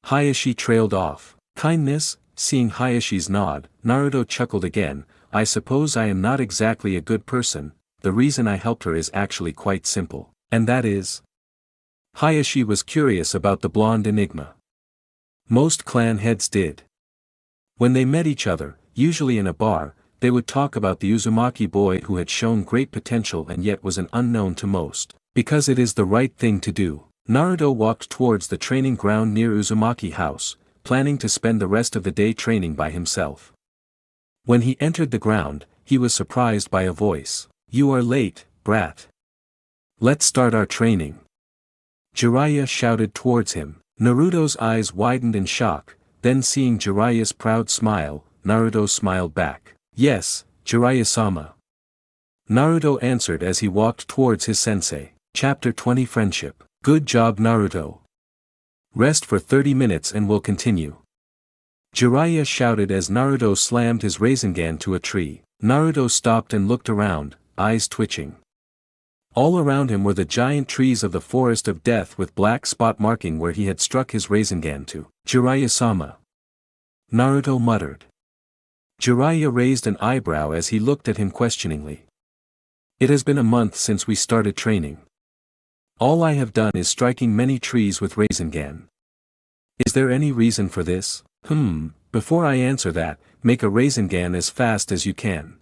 Hayashi trailed off. Kindness, seeing Hayashi's nod, Naruto chuckled again. I suppose I am not exactly a good person, the reason I helped her is actually quite simple. And that is? Hayashi was curious about the blonde enigma. Most clan heads did. When they met each other, usually in a bar, they would talk about the Uzumaki boy who had shown great potential and yet was an unknown to most. Because it is the right thing to do. Naruto walked towards the training ground near Uzumaki house, planning to spend the rest of the day training by himself. When he entered the ground, he was surprised by a voice. You are late, brat. Let's start our training. Jiraiya shouted towards him. Naruto's eyes widened in shock, then seeing Jiraiya's proud smile, Naruto smiled back. Yes, Jiraiya-sama. Naruto answered as he walked towards his sensei. Chapter 20 Friendship. Good job Naruto. Rest for 30 minutes and we'll continue. Jiraiya shouted as Naruto slammed his Rasengan to a tree. Naruto stopped and looked around, eyes twitching. All around him were the giant trees of the forest of death with black spot marking where he had struck his Rasengan to. Jiraiya-sama. Naruto muttered. Jiraiya raised an eyebrow as he looked at him questioningly. It has been a month since we started training. All I have done is striking many trees with Rasengan. Is there any reason for this? Before I answer that, make a Rasengan as fast as you can.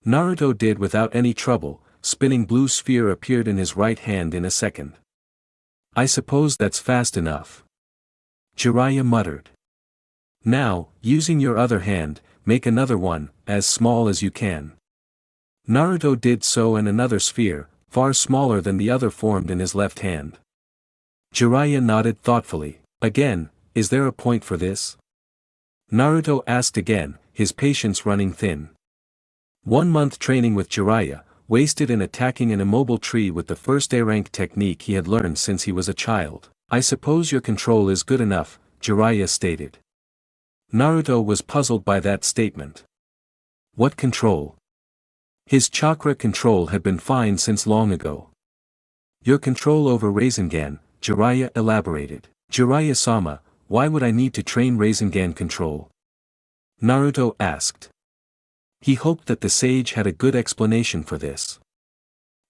Naruto did without any trouble. Spinning blue sphere appeared in his right hand in a second. I suppose that's fast enough. Jiraiya muttered. Now, using your other hand, make another one, as small as you can. Naruto did so and another sphere, far smaller than the other formed in his left hand. Jiraiya nodded thoughtfully. Again, is there a point for this? Naruto asked again, his patience running thin. 1 month training with Jiraiya, wasted in attacking an immobile tree with the first A-rank technique he had learned since he was a child. I suppose your control is good enough, Jiraiya stated. Naruto was puzzled by that statement. What control? His chakra control had been fine since long ago. Your control over Rasengan, Jiraiya elaborated. Jiraiya-sama, why would I need to train Rasengan control? Naruto asked. He hoped that the sage had a good explanation for this.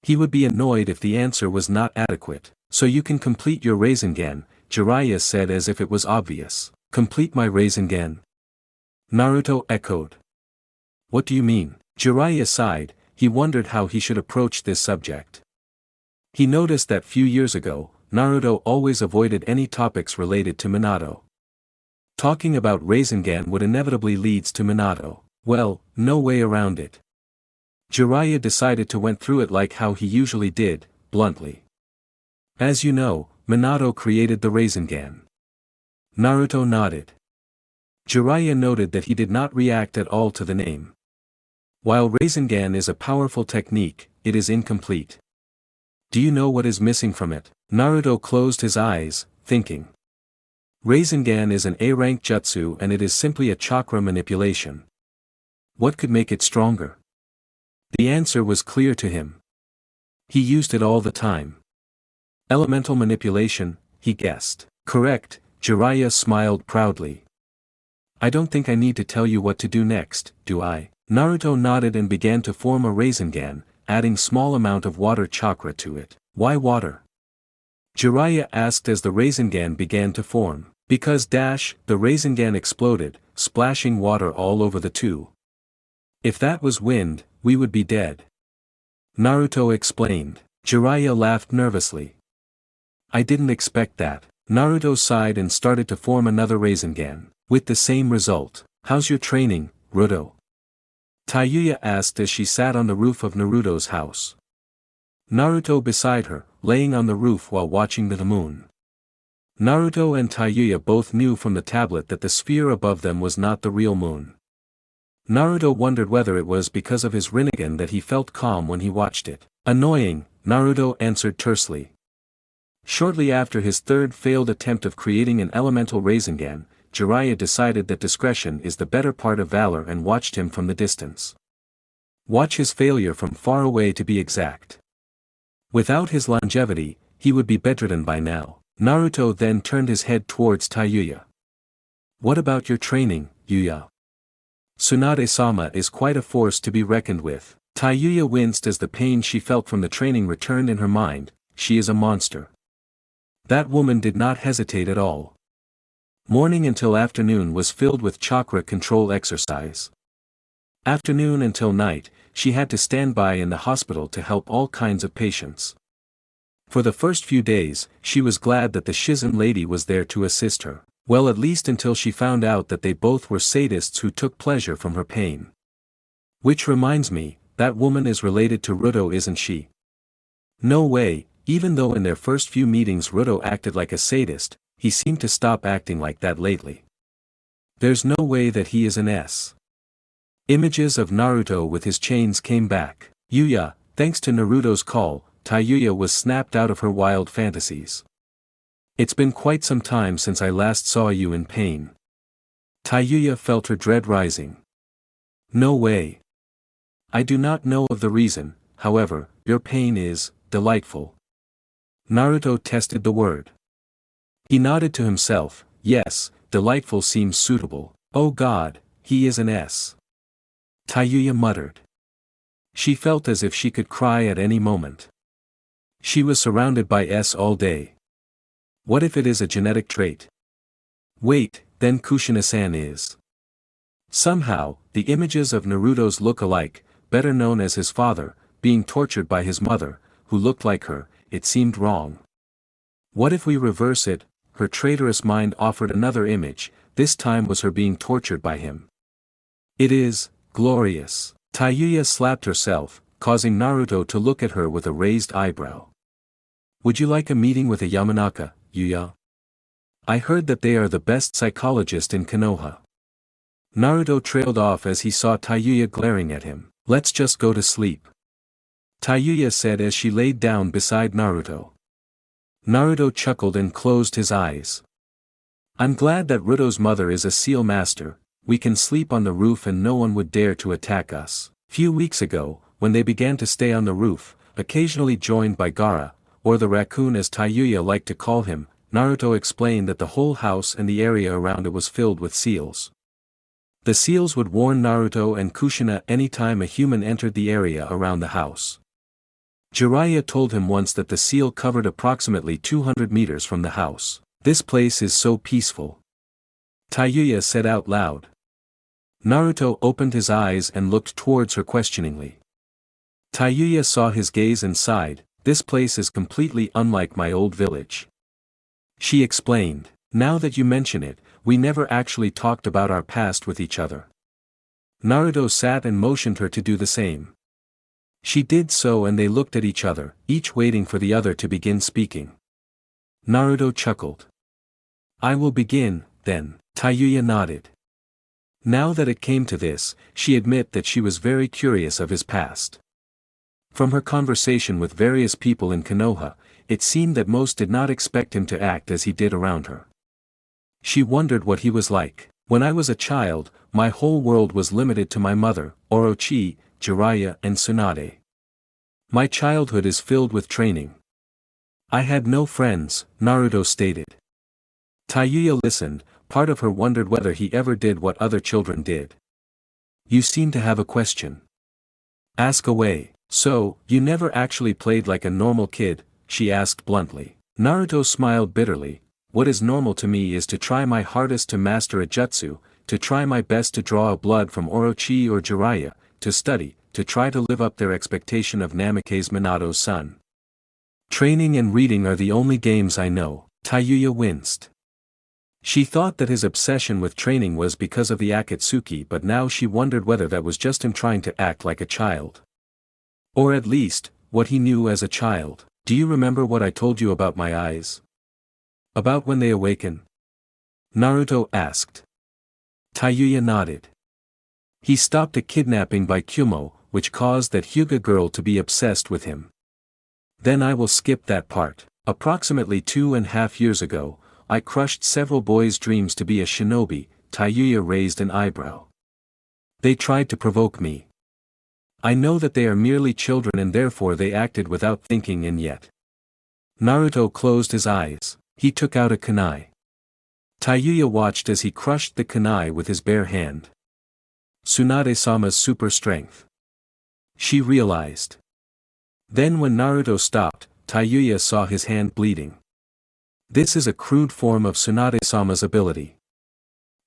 He would be annoyed if the answer was not adequate. So you can complete your Rasengan, Jiraiya said as if it was obvious. Complete my Rasengan? Naruto echoed. What do you mean? Jiraiya sighed, he wondered how he should approach this subject. He noticed that few years ago, Naruto always avoided any topics related to Minato. Talking about Rasengan would inevitably lead to Minato. Well, no way around it. Jiraiya decided to went through it like how he usually did, bluntly. As you know, Minato created the Rasengan. Naruto nodded. Jiraiya noted that he did not react at all to the name. While Rasengan is a powerful technique, it is incomplete. Do you know what is missing from it? Naruto closed his eyes, thinking. Rasengan is an A-rank jutsu and it is simply a chakra manipulation. What could make it stronger? The answer was clear to him. He used it all the time. Elemental manipulation, he guessed. Correct, Jiraiya smiled proudly. I don't think I need to tell you what to do next, do I? Naruto nodded and began to form a Rasengan, adding small amount of water chakra to it. Why water? Jiraiya asked as the Rasengan began to form. Because the Rasengan exploded, splashing water all over the two. If that was wind, we would be dead. Naruto explained. Jiraiya laughed nervously. I didn't expect that. Naruto sighed and started to form another Rasengan. With the same result. How's your training, Ruto? TAYUYA asked as she sat on the roof of Naruto's house. Naruto beside her, laying on the roof while watching the moon. Naruto and TAYUYA both knew from the tablet that the sphere above them was not the real moon. Naruto wondered whether it was because of his Rinnegan that he felt calm when he watched it. Annoying, Naruto answered tersely. Shortly after his third failed attempt of creating an elemental Rasengan, Jiraiya decided that discretion is the better part of valor and watched him from the distance. Watch his failure from far away to be exact. Without his longevity, he would be bedridden by now. Naruto then turned his head towards TAYUYA. What about your training, Yuya? Tsunade-sama is quite a force to be reckoned with. TAYUYA winced as the pain she felt from the training returned in her mind. She is a monster. That woman did not hesitate at all. Morning until afternoon was filled with chakra control exercise. Afternoon until night, she had to stand by in the hospital to help all kinds of patients. For the first few days, she was glad that the Shizen lady was there to assist her. Well, at least until she found out that they both were sadists who took pleasure from her pain. Which reminds me, that woman is related to Ruto, isn't she? No way, even though in their first few meetings Ruto acted like a sadist, he seemed to stop acting like that lately. There's no way that he is an S. Images of Naruto with his chains came back. Yuya, thanks to Naruto's call, TAYUYA was snapped out of her wild fantasies. It's been quite some time since I last saw you in pain. TAYUYA felt her dread rising. No way. I do not know of the reason, however, your pain is delightful. Naruto tested the word. He nodded to himself. Yes, delightful seems suitable. Oh God, he is an S. TAYUYA muttered. She felt as if she could cry at any moment. She was surrounded by S all day. What if it is a genetic trait? Wait, then Kushina-san is. Somehow, the images of Naruto's look-alike, better known as his father, being tortured by his mother, who looked like her, it seemed wrong. What if we reverse it? Her traitorous mind offered another image, this time was her being tortured by him. It is glorious. TAYUYA slapped herself, causing Naruto to look at her with a raised eyebrow. Would you like a meeting with a Yamanaka, Yuya? I heard that they are the best psychologist in Konoha. Naruto trailed off as he saw TAYUYA glaring at him. Let's just go to sleep. TAYUYA said as she laid down beside Naruto. Naruto chuckled and closed his eyes. I'm glad that Ruto's mother is a seal master. We can sleep on the roof and no one would dare to attack us. Few weeks ago, when they began to stay on the roof, occasionally joined by Gaara, or the raccoon as TAYUYA liked to call him, Naruto explained that the whole house and the area around it was filled with seals. The seals would warn Naruto and Kushina anytime a human entered the area around the house. Jiraiya told him once that the seal covered approximately 200 meters from the house. This place is so peaceful. TAYUYA said out loud. Naruto opened his eyes and looked towards her questioningly. TAYUYA saw his gaze and sighed. This place is completely unlike my old village. She explained. Now that you mention it, we never actually talked about our past with each other. Naruto sat and motioned her to do the same. She did so and they looked at each other, each waiting for the other to begin speaking. Naruto chuckled. I will begin, then. TAYUYA nodded. Now that it came to this, she admitted that she was very curious of his past. From her conversation with various people in Konoha, it seemed that most did not expect him to act as he did around her. She wondered what he was like. When I was a child, my whole world was limited to my mother, Orochi, Jiraiya and Tsunade. My childhood is filled with training. I had no friends, Naruto stated. TAYUYA listened, part of her wondered whether he ever did what other children did. You seem to have a question. Ask away. So, you never actually played like a normal kid, she asked bluntly. Naruto smiled bitterly. What is normal to me is to try my hardest to master a jutsu, to try my best to draw a blood from Orochi or Jiraiya, to study, to try to live up their expectation of Namake's Minato's son. Training and reading are the only games I know. TAYUYA winced. She thought that his obsession with training was because of the Akatsuki, but now she wondered whether that was just him trying to act like a child. Or at least, what he knew as a child. Do you remember what I told you about my eyes? About when they awaken? Naruto asked. TAYUYA nodded. He stopped a kidnapping by Kumo, which caused that Hyuga girl to be obsessed with him. Then I will skip that part. Approximately 2.5 years ago, I crushed several boys' dreams to be a shinobi. TAYUYA raised an eyebrow. They tried to provoke me. I know that they are merely children and therefore they acted without thinking, and yet. Naruto closed his eyes. He took out a kunai. TAYUYA watched as he crushed the kunai with his bare hand. Tsunade-sama's super strength. She realized. Then when Naruto stopped, TAYUYA saw his hand bleeding. This is a crude form of Tsunade-sama's ability.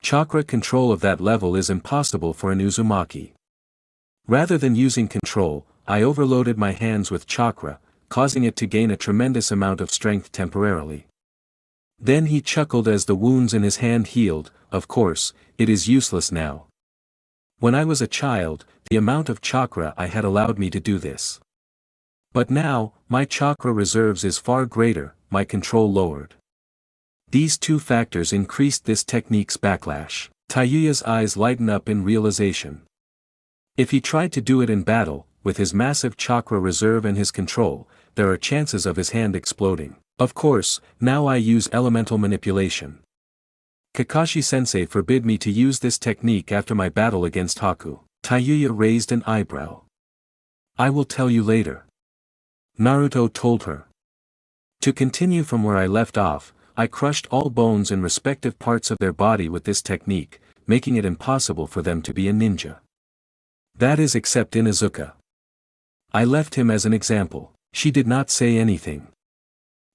Chakra control of that level is impossible for an Uzumaki. Rather than using control, I overloaded my hands with chakra, causing it to gain a tremendous amount of strength temporarily. Then he chuckled as the wounds in his hand healed. Of course, it is useless now. When I was a child, the amount of chakra I had allowed me to do this. But now, my chakra reserves is far greater, my control lowered. These two factors increased this technique's backlash. TAYUYA's eyes lighten up in realization. If he tried to do it in battle, with his massive chakra reserve and his control, there are chances of his hand exploding. Of course, now I use elemental manipulation. Kakashi-sensei forbid me to use this technique after my battle against Haku. TAYUYA raised an eyebrow. I will tell you later. Naruto told her. To continue from where I left off, I crushed all bones in respective parts of their body with this technique, making it impossible for them to be a ninja. That is except Inuzuka. I left him as an example. She did not say anything.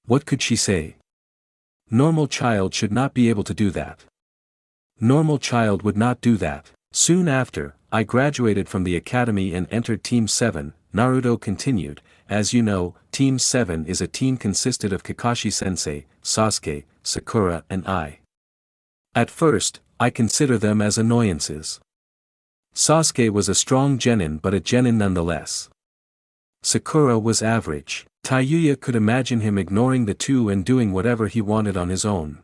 What could she say? Normal child should not be able to do that. Normal child would not do that. Soon after, I graduated from the academy and entered Team 7, Naruto continued. As you know, Team 7 is a team consisted of Kakashi-sensei, Sasuke, Sakura and I. At first, I consider them as annoyances. Sasuke was a strong genin but a genin nonetheless. Sakura was average. TAYUYA could imagine him ignoring the two and doing whatever he wanted on his own.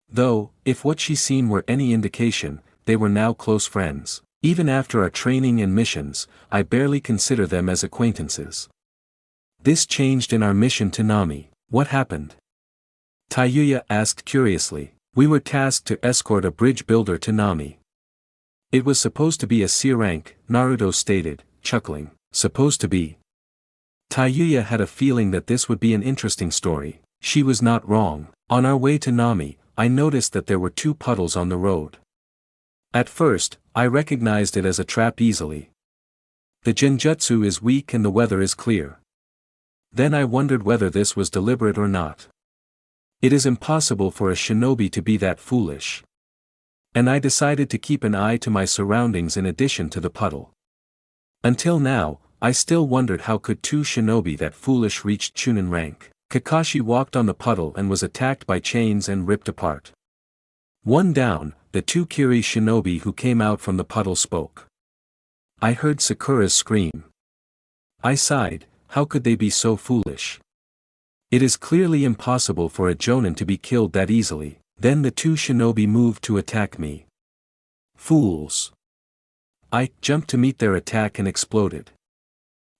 Though, if what she seen were any indication, they were now close friends. Even after our training and missions, I barely consider them as acquaintances. This changed in our mission to Nami. What happened? TAYUYA asked curiously. We were tasked to escort a bridge builder to Nami. It was supposed to be a C rank, Naruto stated, chuckling. Supposed to be. TAYUYA had a feeling that this would be an interesting story. She was not wrong. On our way to Nami, I noticed that there were 2 puddles on the road. At first, I recognized it as a trap easily. The genjutsu is weak and the weather is clear. Then I wondered whether this was deliberate or not. It is impossible for a shinobi to be that foolish. And I decided to keep an eye to my surroundings in addition to the puddle. Until now, I still wondered how could 2 shinobi that foolish reach Chunin rank. Kakashi walked on the puddle and was attacked by chains and ripped apart. One down, the 2 Kiri shinobi who came out from the puddle spoke. I heard Sakura's scream. I sighed, how could they be so foolish? It is clearly impossible for a jonin to be killed that easily. Then the 2 shinobi moved to attack me. Fools! I jumped to meet their attack and exploded.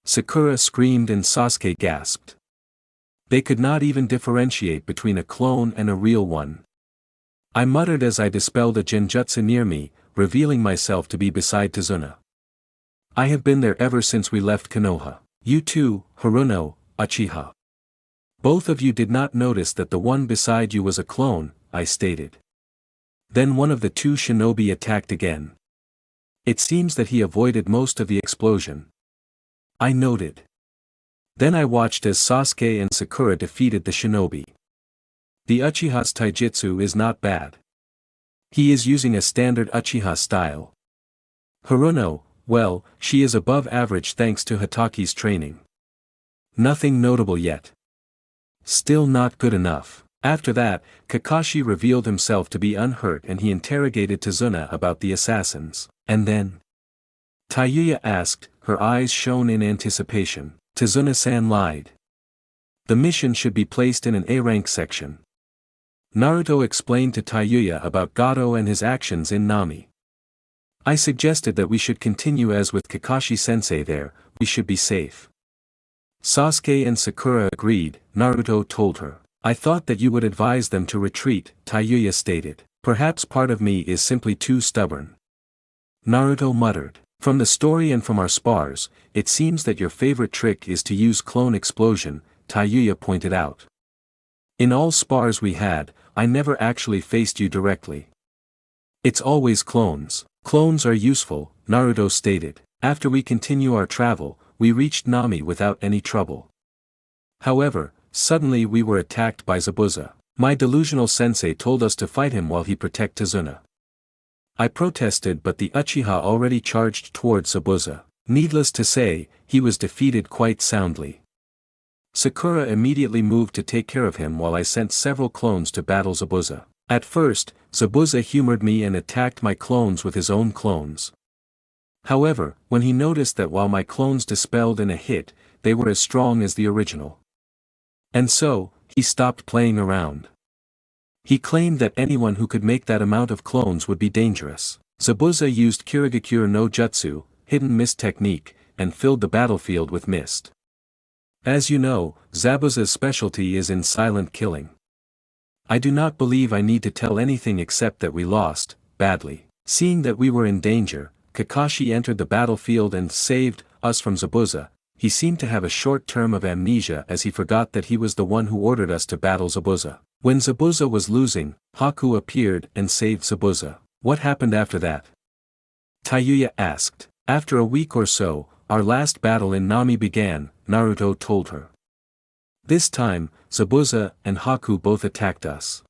Sakura screamed and Sasuke gasped. They could not even differentiate between a clone and a real one. I muttered as I dispelled a genjutsu near me, revealing myself to be beside Tazuna. I have been there ever since we left Konoha. You too, Haruno, Uchiha. Both of you did not notice that the one beside you was a clone, I stated. Then one of the two shinobi attacked again. It seems that he avoided most of the explosion. I noted. Then I watched as Sasuke and Sakura defeated the shinobi. The Uchiha's taijutsu is not bad. He is using a standard Uchiha style. Haruno, well, she is above average thanks to Hataki's training. Nothing notable yet. Still not good enough. After that, Kakashi revealed himself to be unhurt and he interrogated Tsunade about the assassins. And then? Tayuya asked, her eyes shone in anticipation. Tsunade-san lied. The mission should be placed in an A-rank section. Naruto explained to Tayuya about Gato and his actions in Nami. I suggested that we should continue as with Kakashi-sensei there, we should be safe. Sasuke and Sakura agreed, Naruto told her. I thought that you would advise them to retreat, Tayuya stated. Perhaps part of me is simply too stubborn. Naruto muttered. From the story and from our spars, it seems that your favorite trick is to use clone explosion, Tayuya pointed out. In all spars we had, I never actually faced you directly. It's always clones. Clones are useful, Naruto stated. After we continue our travel, we reached Nami without any trouble. However, suddenly we were attacked by Zabuza. My delusional sensei told us to fight him while he protect Tsunade. I protested but the Uchiha already charged towards Zabuza. Needless to say, he was defeated quite soundly. Sakura immediately moved to take care of him while I sent several clones to battle Zabuza. At first, Zabuza humored me and attacked my clones with his own clones. However, when he noticed that while my clones dispelled in a hit, they were as strong as the original. And so, he stopped playing around. He claimed that anyone who could make that amount of clones would be dangerous. Zabuza used Kirigakure no Jutsu, hidden mist technique, and filled the battlefield with mist. As you know, Zabuza's specialty is in silent killing. I do not believe I need to tell anything except that we lost, badly. Seeing that we were in danger, Kakashi entered the battlefield and saved us from Zabuza. He seemed to have a short term of amnesia as he forgot that he was the one who ordered us to battle Zabuza. When Zabuza was losing, Haku appeared and saved Zabuza. What happened after that? Tayuya asked. After a week or so, our last battle in Nami began, Naruto told her. This time, Zabuza and Haku both attacked us.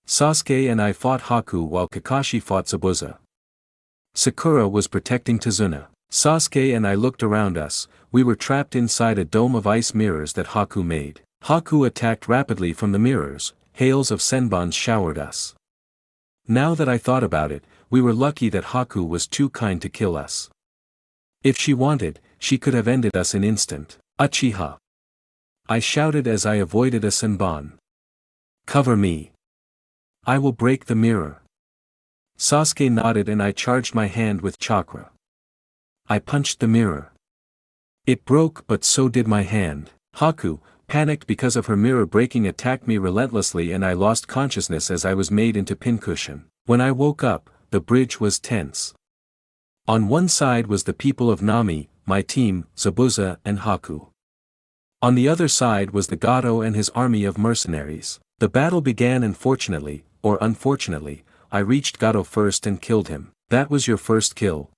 Sasuke and I fought Haku while Kakashi fought Zabuza. Sakura was protecting Tsunade. Sasuke and I looked around us, we were trapped inside a dome of ice mirrors that Haku made. Haku attacked rapidly from the mirrors, hails of senbons showered us. Now that I thought about it, we were lucky that Haku was too kind to kill us. If she wanted, she could have ended us in instant. Uchiha! I shouted as I avoided a senbon. Cover me. I will break the mirror. Sasuke nodded and I charged my hand with chakra. I punched the mirror. It broke but so did my hand. Haku, panicked because of her mirror breaking, attacked me relentlessly and I lost consciousness as I was made into pincushion. When I woke up, the bridge was tense. On one side was the people of Nami, my team, Zabuza and Haku. On the other side was the Gato and his army of mercenaries. The battle began and fortunately, or unfortunately, I reached Gato first and killed him. That was your first kill?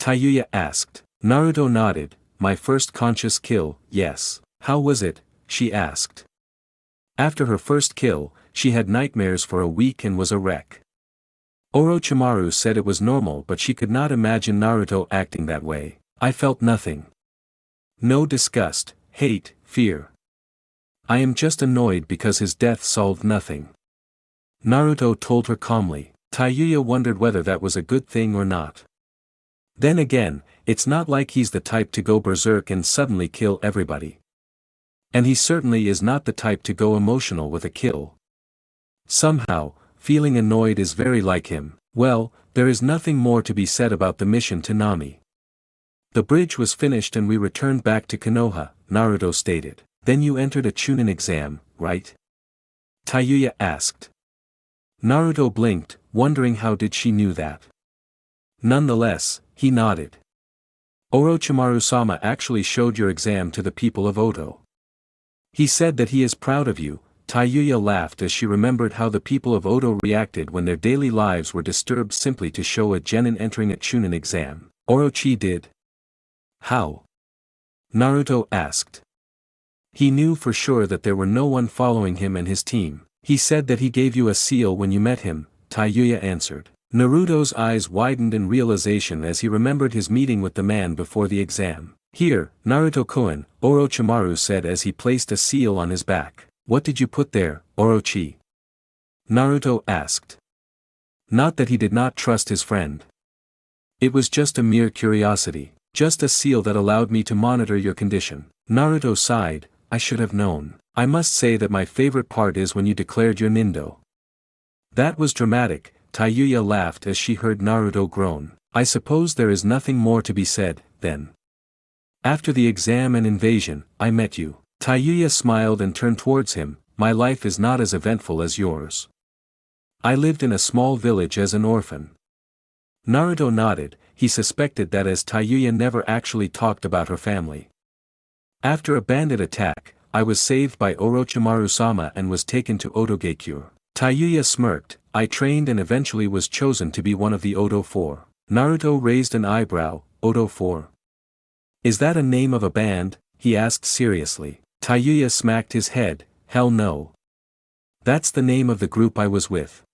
Tayuya asked. Naruto nodded. My first conscious kill, yes. How was it? She asked. After her first kill, she had nightmares for a week and was a wreck. Orochimaru said it was normal but she could not imagine Naruto acting that way. I felt nothing. No disgust, hate, fear. I am just annoyed because his death solved nothing. Naruto told her calmly. Tayuya wondered whether that was a good thing or not. Then again, it's not like he's the type to go berserk and suddenly kill everybody. And he certainly is not the type to go emotional with a kill. Somehow, feeling annoyed is very like him. Well, there is nothing more to be said about the mission to Nami. The bridge was finished and we returned back to Konoha, Naruto stated. Then you entered a Chunin exam, right? Tayuya asked. Naruto blinked, wondering how did she knew that. Nonetheless, he nodded. Orochimaru-sama actually showed your exam to the people of Oto. He said that he is proud of you. TAYUYA laughed as she remembered how the people of Odo reacted when their daily lives were disturbed simply to show a genin entering a Chunin exam. Orochi did. How? Naruto asked. He knew for sure that there were no one following him and his team. He said that he gave you a seal when you met him, TAYUYA answered. Naruto's eyes widened in realization as he remembered his meeting with the man before the exam. Here, Naruto-kun, Orochimaru said as he placed a seal on his back. What did you put there, Orochi? Naruto asked. Not that he did not trust his friend. It was just a mere curiosity, just a seal that allowed me to monitor your condition. Naruto sighed, I should have known. I must say that my favorite part is when you declared your nindo. That was dramatic, TAYUYA laughed as she heard Naruto groan. I suppose there is nothing more to be said, then. After the exam and invasion, I met you. TAYUYA smiled and turned towards him. My life is not as eventful as yours. I lived in a small village as an orphan. Naruto nodded, he suspected that as TAYUYA never actually talked about her family. After a bandit attack, I was saved by Orochimaru-sama and was taken to Otogekyure. TAYUYA smirked, I trained and eventually was chosen to be one of the Odo Four. Naruto raised an eyebrow, Odo Four. Is that a name of a band? He asked seriously. TAYUYA smacked his head, hell no. That's the name of the group I was with.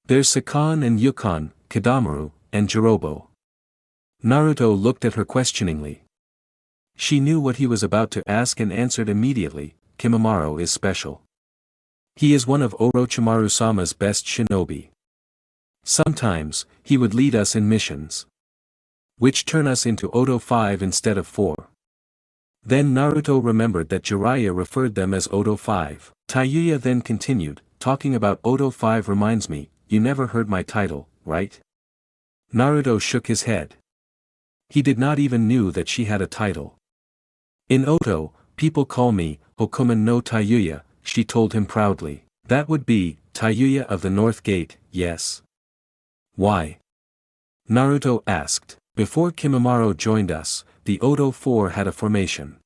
There's Sakan and Yukon, Kadamaru, and Jirobo. Naruto looked at her questioningly. She knew what he was about to ask and answered immediately, Kimimaro is special. He is one of Orochimaru-sama's best shinobi. Sometimes, he would lead us in missions, which turn us into Odo 5 instead of 4. Then Naruto remembered that Jiraiya referred them as Odo 5. TAYUYA then continued, talking about Odo 5 reminds me, you never heard my title, right? Naruto shook his head. He did not even knew that she had a title. In Oto, people call me, Hokuman no TAYUYA, she told him proudly. That would be, TAYUYA of the North Gate, yes. Why? Naruto asked. Before Kimimaro joined us, the Odo 4 had a formation.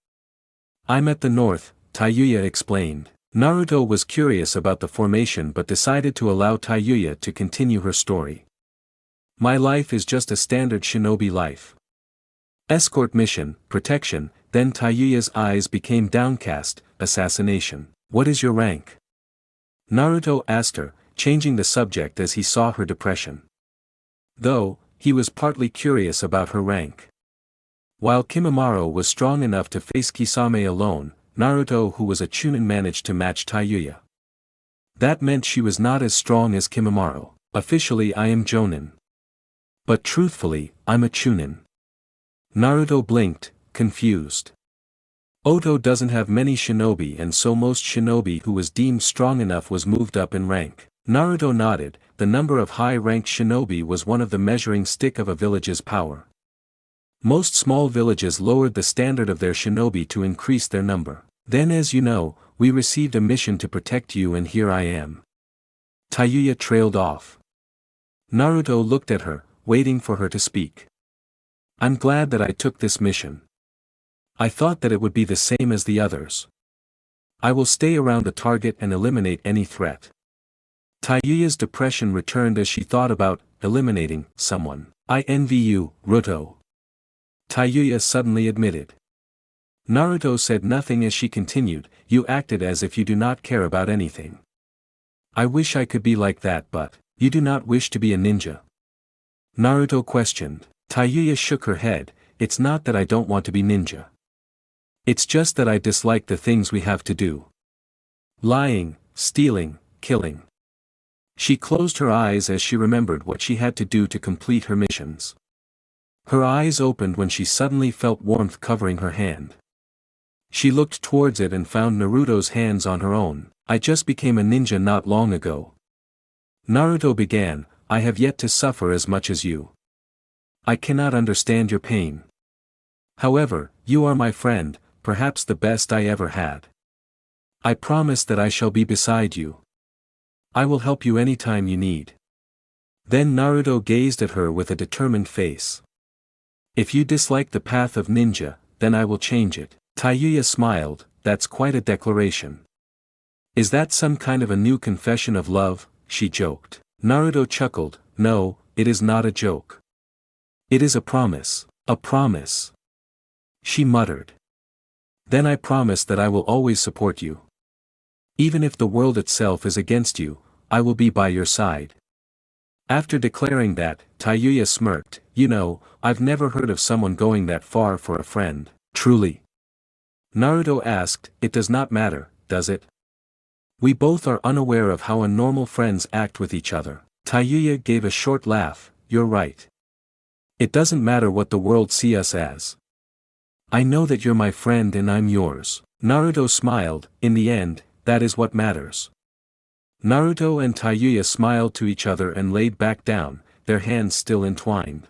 I'm at the north, TAYUYA explained. Naruto was curious about the formation but decided to allow TAYUYA to continue her story. My life is just a standard shinobi life. Escort mission, protection, then TAYUYA's eyes became downcast, assassination. What is your rank? Naruto asked her, changing the subject as he saw her depression. Though, he was partly curious about her rank. While Kimimaro was strong enough to face Kisame alone, Naruto who was a Chunin managed to match TAYUYA. That meant she was not as strong as Kimimaro. Officially I am Jonin. But truthfully, I'm a Chunin. Naruto blinked, confused. Oto doesn't have many shinobi and so most shinobi who was deemed strong enough was moved up in rank. Naruto nodded, the number of high-ranked shinobi was one of the measuring stick of a village's power. Most small villages lowered the standard of their shinobi to increase their number. Then as you know, we received a mission to protect you and here I am. TAYUYA trailed off. Naruto looked at her, waiting for her to speak. I'm glad that I took this mission. I thought that it would be the same as the others. I will stay around the target and eliminate any threat. TAYUYA's depression returned as she thought about eliminating someone. I envy you, Ruto. TAYUYA suddenly admitted. Naruto said nothing as she continued, you acted as if you do not care about anything. I wish I could be like that but, you do not wish to be a ninja? Naruto questioned. TAYUYA shook her head, it's not that I don't want to be ninja. It's just that I dislike the things we have to do. Lying, stealing, killing. She closed her eyes as she remembered what she had to do to complete her missions. Her eyes opened when she suddenly felt warmth covering her hand. She looked towards it and found Naruto's hands on her own. I just became a ninja not long ago. Naruto began, I have yet to suffer as much as you. I cannot understand your pain. However, you are my friend, perhaps the best I ever had. I promise that I shall be beside you. I will help you anytime you need. Then Naruto gazed at her with a determined face. If you dislike the path of ninja, then I will change it. TAYUYA smiled, that's quite a declaration. Is that some kind of a new confession of love? She joked. Naruto chuckled. No, it is not a joke. It is a promise. A promise. She muttered. Then I promise that I will always support you. Even if the world itself is against you, I will be by your side. After declaring that, TAYUYA smirked. You know, I've never heard of someone going that far for a friend. Truly? Naruto asked. It does not matter, does it? We both are unaware of how normal friends act with each other. TAYUYA gave a short laugh. You're right. It doesn't matter what the world see us as. I know that you're my friend and I'm yours. Naruto smiled. In the end, that is what matters. Naruto and TAYUYA smiled to each other and laid back down, their hands still entwined.